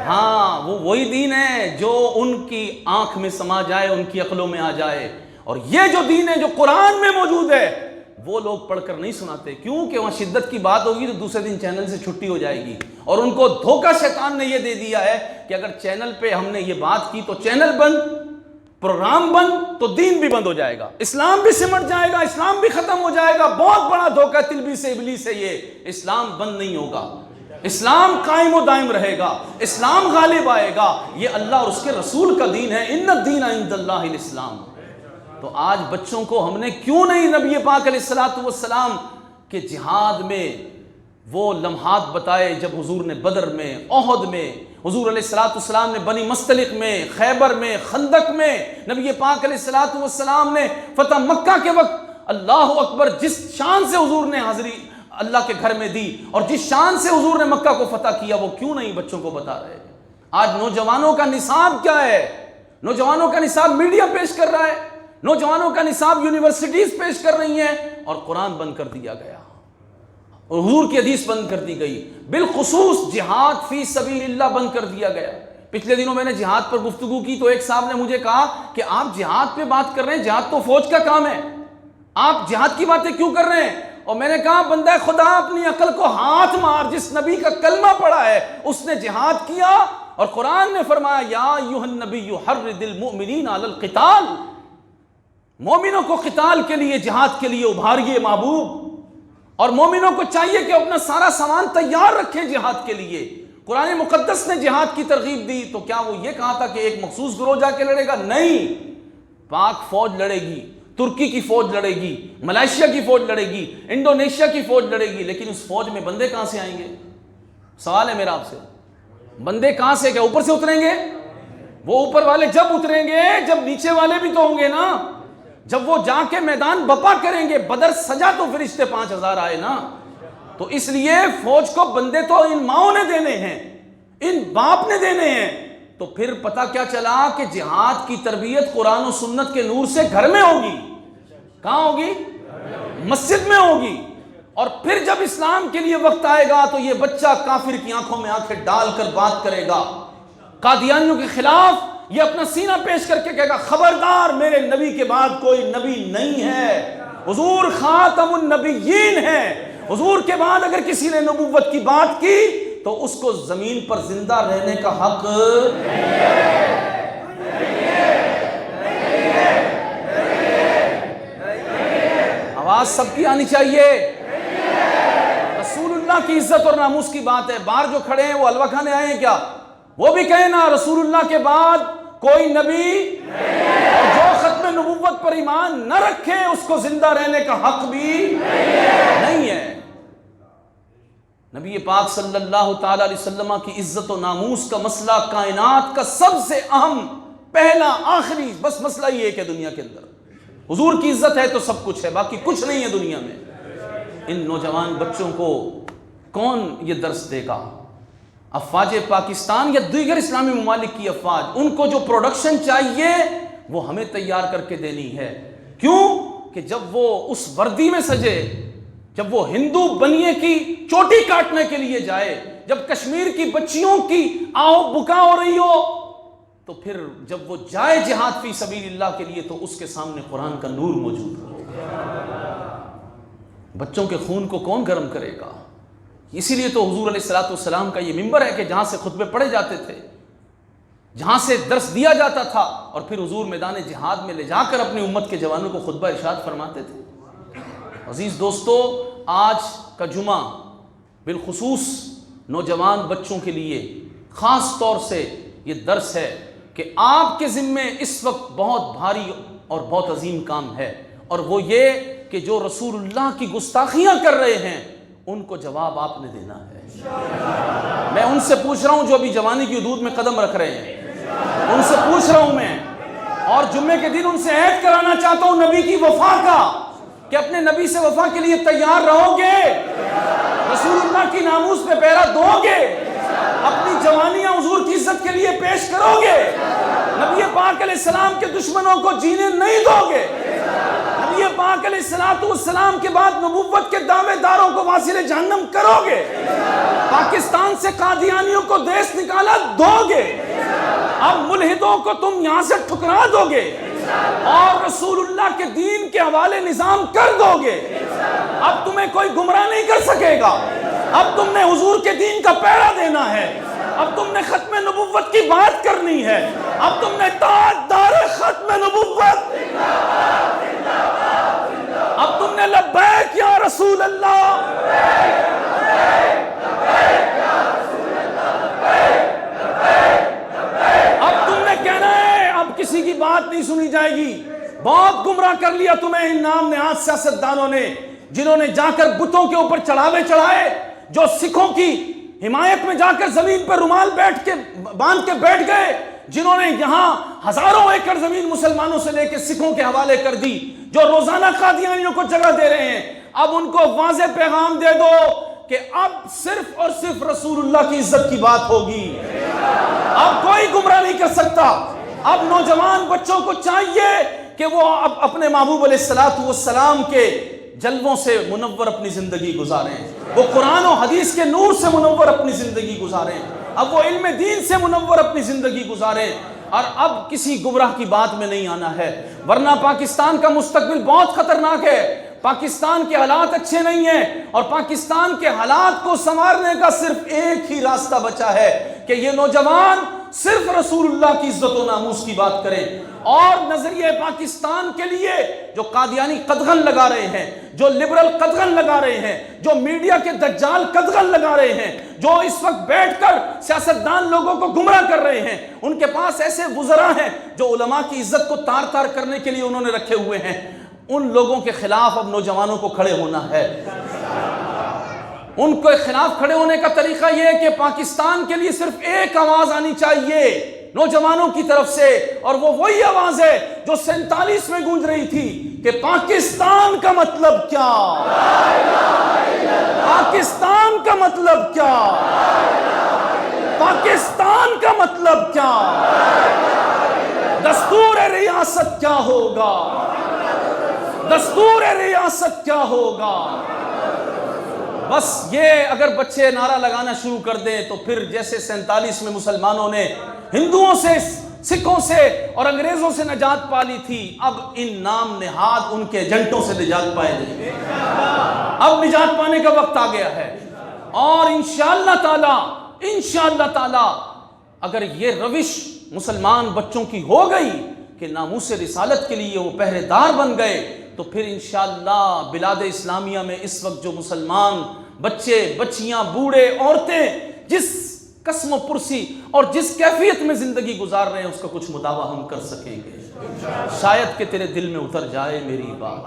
ہاں وہ وہی دین ہے جو ان کی آنکھ میں سما جائے، ان کی عقلوں میں آ جائے. اور یہ جو دین ہے جو قرآن میں موجود ہے وہ لوگ پڑھ کر نہیں سناتے. کیوں کہ وہاں شدت کی بات ہوگی تو دوسرے دن چینل سے چھٹی ہو جائے گی. اور ان کو دھوکہ شیطان نے یہ دے دیا ہے کہ اگر چینل پہ ہم نے یہ بات کی تو چینل بند، پروگرام بند، تو دین بھی بند ہو جائے گا، اسلام بھی سمٹ جائے گا، اسلام بھی ختم ہو جائے گا. بہت بڑا دھوکہ تلبیس ابلیس ہے یہ. اسلام بند نہیں ہوگا، اسلام قائم و دائم رہے گا، اسلام غالب آئے گا. یہ اللہ اور اس کے رسول کا دین ہے. ان الدین عند اللہ الاسلام. تو آج بچوں کو ہم نے کیوں نہیں نبی پاک علیہ الصلوۃ والسلام کے جہاد میں وہ لمحات بتائے جب حضور نے بدر میں، احد میں، حضور علیہ الصلوۃ والسلام نے بنی مستلق میں، خیبر میں، خندق میں، نبی پاک علیہ الصلوۃ والسلام نے فتح مکہ کے وقت اللہ اکبر جس شان سے حضور نے حاضری اللہ کے گھر میں دی اور جس شان سے حضور نے مکہ کو فتح کیا وہ کیوں نہیں بچوں کو بتا رہے؟ آج نوجوانوں کا نصاب کیا ہے؟ نوجوانوں کا نصاب میڈیا پیش کر رہا ہے، نوجوانوں کا نصاب یونیورسٹیز پیش کر رہی ہیں، اور قرآن بند کر دیا گیا اور حضور کی حدیث بند کر دی گئی. بالخصوص جہاد فی سبیل اللہ بند کر دیا گیا. پچھلے دنوں میں نے جہاد پر گفتگو کی تو ایک صاحب نے مجھے کہا کہ آپ جہاد پہ بات کر رہے ہیں، جہاد تو فوج کا کام ہے، آپ جہاد کی باتیں کیوں کر رہے ہیں؟ اور میں نے کہا بندہ خدا اپنی عقل کو ہاتھ مار. جس نبی کا کلمہ پڑھا ہے اس نے جہاد کیا اور قرآن نے فرمایا یا ایھا النبی حرض المؤمنین علی القتال. مومنوں کو قتال کے لیے، جہاد کے لیے ابھاریے محبوب. اور مومنوں کو چاہیے کہ اپنا سارا سامان تیار رکھیں جہاد کے لیے. قرآن مقدس نے جہاد کی ترغیب دی تو کیا وہ یہ کہا تھا کہ ایک مخصوص گروہ جا کے لڑے گا؟ نہیں، پاک فوج لڑے گی، ترکی کی فوج لڑے گی، ملائیشیا کی فوج لڑے گی، انڈونیشیا کی فوج لڑے گی. لیکن اس فوج میں بندے کہاں سے آئیں گے؟ سوال ہے میرا آپ سے، بندے کہاں سے؟ کیا اوپر سے اتریں گے؟ وہ اوپر والے جب اتریں گے جب نیچے والے بھی تو ہوں گے نا. جب وہ جا کے میدان بپا کریں گے، بدر سجا تو فرشتے 5000 آئے نا. تو اس لیے فوج کو بندے تو ان ماؤں نے دینے ہیں، ان باپ نے دینے ہیں. تو پھر پتہ کیا چلا کہ جہاد کی تربیت قرآن و سنت کے نور سے گھر میں ہوگی. کہاں ہوگی؟ مسجد میں ہوگی. اور پھر جب اسلام کے لیے وقت آئے گا تو یہ بچہ کافر کی آنکھوں میں آنکھیں ڈال کر بات کرے گا، قادیانیوں کے خلاف یہ اپنا سینہ پیش کر کے کہے گا خبردار میرے نبی کے بعد کوئی نبی نہیں ہے، حضور خاتم النبیین ہے. حضور کے بعد اگر کسی نے نبوت کی بات کی تو اس کو زمین پر زندہ رہنے کا حق آواز سب کی آنی چاہیے. رسول اللہ کی عزت اور ناموس کی بات ہے. باہر جو کھڑے ہیں وہ حلوہ کھانے آئے ہیں کیا؟ وہ بھی کہیں نا رسول اللہ کے بعد کوئی نبی، اور جو ختم نبوت پر ایمان نہ رکھے اس کو زندہ رہنے کا حق بھی نہیں ہے. نبی پاک صلی اللہ تعالی علیہ وسلم کی عزت و ناموس کا مسئلہ کائنات کا سب سے اہم پہلا آخری بس مسئلہ یہ ہے کہ دنیا کے اندر حضور کی عزت ہے تو سب کچھ ہے، باقی کچھ نہیں ہے دنیا میں۔ ان نوجوان بچوں کو کون یہ درس دے گا؟ افواج پاکستان یا دیگر اسلامی ممالک کی افواج، ان کو جو پروڈکشن چاہیے وہ ہمیں تیار کر کے دینی ہے۔ کیوں کہ جب وہ اس وردی میں سجے، جب وہ ہندو بنیے کی چوٹی کاٹنے کے لیے جائے، جب کشمیر کی بچیوں کی آہو بکا ہو رہی ہو، تو پھر جب وہ جائے جہاد فی سبیل اللہ کے لیے تو اس کے سامنے قرآن کا نور موجود ہو۔ بچوں کے خون کو کون گرم کرے گا؟ اسی لیے تو حضور علیہ السلام کا یہ منبر ہے کہ جہاں سے خطبے پڑھے جاتے تھے، جہاں سے درس دیا جاتا تھا، اور پھر حضور میدان جہاد میں لے جا کر اپنی امت کے جوانوں کو خطبہ ارشاد فرماتے تھے۔ عزیز دوستو، آج کا جمعہ بالخصوص نوجوان بچوں کے لیے خاص طور سے یہ درس ہے کہ آپ کے ذمے اس وقت بہت بھاری اور بہت عظیم کام ہے، اور وہ یہ کہ جو رسول اللہ کی گستاخیاں کر رہے ہیں ان کو جواب آپ نے دینا ہے۔ میں ان سے پوچھ رہا ہوں جو ابھی جوانی کی حدود میں قدم رکھ رہے ہیں، ان سے پوچھ رہا ہوں میں، اور جمعے کے دن ان سے عہد کرانا چاہتا ہوں نبی کی وفا کا، کہ اپنے نبی سے وفا کے لیے تیار رہو گے، رسول اللہ کی ناموس پہ پہرا دو گے، اپنی جوانیاں حضور کی عزت کے لیے پیش کرو گے، نبی پاک علیہ السلام کے دشمنوں کو جینے نہیں دو گے، نبی پاک علیہ السلام کے بعد نبوت کے دعوے داروں کو واصل جہنم کرو گے، پاکستان سے قادیانیوں کو دیش نکالا دو گے، اب ملحدوں کو تم یہاں سے ٹھکرا دو گے اور رسول اللہ کے دین کے حوالے نظام کر دو گے۔ اب تمہیں کوئی گمراہ نہیں کر سکے گا، اب تم نے حضور کے دین کا پہرا دینا ہے، اب تم نے ختم نبوت کی بات کرنی ہے، اب تم نے تاجدار ختم نبوت، اب تم نے لبیک یا رسول اللہ، اب تم نے کہنا ہے اب کسی کی بات نہیں سنی جائے گی۔ بہت گمراہ کر لیا تمہیں ان نام نہاد سیاستدانوں نے، جنہوں نے جا کر بتوں کے اوپر چڑھاوے چڑھائے، جو سکھوں کی حمایت میں جا کر زمین پر رومال باندھ کے بیٹھ گئے، جنہوں نے یہاں ہزاروں ایکڑ زمین مسلمانوں سے لے کے سکھوں کے حوالے کر دی، جو روزانہ قادیانیوں کو جگہ دے رہے ہیں۔ اب ان کو واضح پیغام دے دو کہ اب صرف اور صرف رسول اللہ کی عزت کی بات ہوگی، اب کوئی گمراہ نہیں کر سکتا۔ اب نوجوان بچوں کو چاہیے کہ وہ اب اپنے محبوب علیہ السلام کے جلووں سے منور اپنی زندگی گزاریں، وہ قرآن و حدیث کے نور سے منور اپنی زندگی گزاریں، اب وہ علم دین سے منور اپنی زندگی گزاریں، اور اب کسی گمراہ کی بات میں نہیں آنا ہے، ورنہ پاکستان کا مستقبل بہت خطرناک ہے۔ پاکستان کے حالات اچھے نہیں ہیں، اور پاکستان کے حالات کو سنوارنے کا صرف ایک ہی راستہ بچا ہے کہ یہ نوجوان صرف رسول اللہ کی عزت و ناموس کی بات کریں، اور نظریہ پاکستان کے لیے جو قادیانی قدغن لگا رہے ہیں، جو لبرل قدغن لگا رہے ہیں، جو میڈیا کے دجال قدغن لگا رہے ہیں، جو اس وقت بیٹھ کر سیاستدان لوگوں کو گمراہ کر رہے ہیں، ان کے پاس ایسے وزراء ہیں جو علماء کی عزت کو تار تار کرنے کے لیے انہوں نے رکھے ہوئے ہیں، ان لوگوں کے خلاف اب نوجوانوں کو کھڑے ہونا ہے۔ ان کے خلاف کھڑے ہونے کا طریقہ یہ ہے کہ پاکستان کے لیے صرف ایک آواز آنی چاہیے نوجوانوں کی طرف سے، اور وہ وہی آواز ہے جو 47 میں گونج رہی تھی کہ پاکستان کا مطلب کیا، پاکستان کا مطلب کیا، پاکستان کا مطلب کیا، دستور ریاست کیا ہوگا، دستور ریاست کیا ہوگا۔ بس یہ اگر بچے نعرہ لگانا شروع کر دیں تو پھر جیسے 47 میں مسلمانوں نے ہندوؤں سے، سکھوں سے اور انگریزوں سے نجات پا لی تھی، اب ان نام نہاد ان کے ایجنٹوں سے نجات پائے گئے، اب نجات پانے کا وقت آ گیا ہے۔ اور انشاءاللہ تعالی اگر یہ روش مسلمان بچوں کی ہو گئی کہ ناموس رسالت کے لیے وہ پہرے دار بن گئے، تو پھر انشاءاللہ بلاد اسلامیہ میں اس وقت جو مسلمان بچے، بچیاں، بوڑھے، عورتیں جس قسم و پرسی اور جس کیفیت میں زندگی گزار رہے ہیں اس کا کچھ مداوع ہم کر سکیں گے۔ شاید کہ تیرے دل میں اتر جائے میری بات۔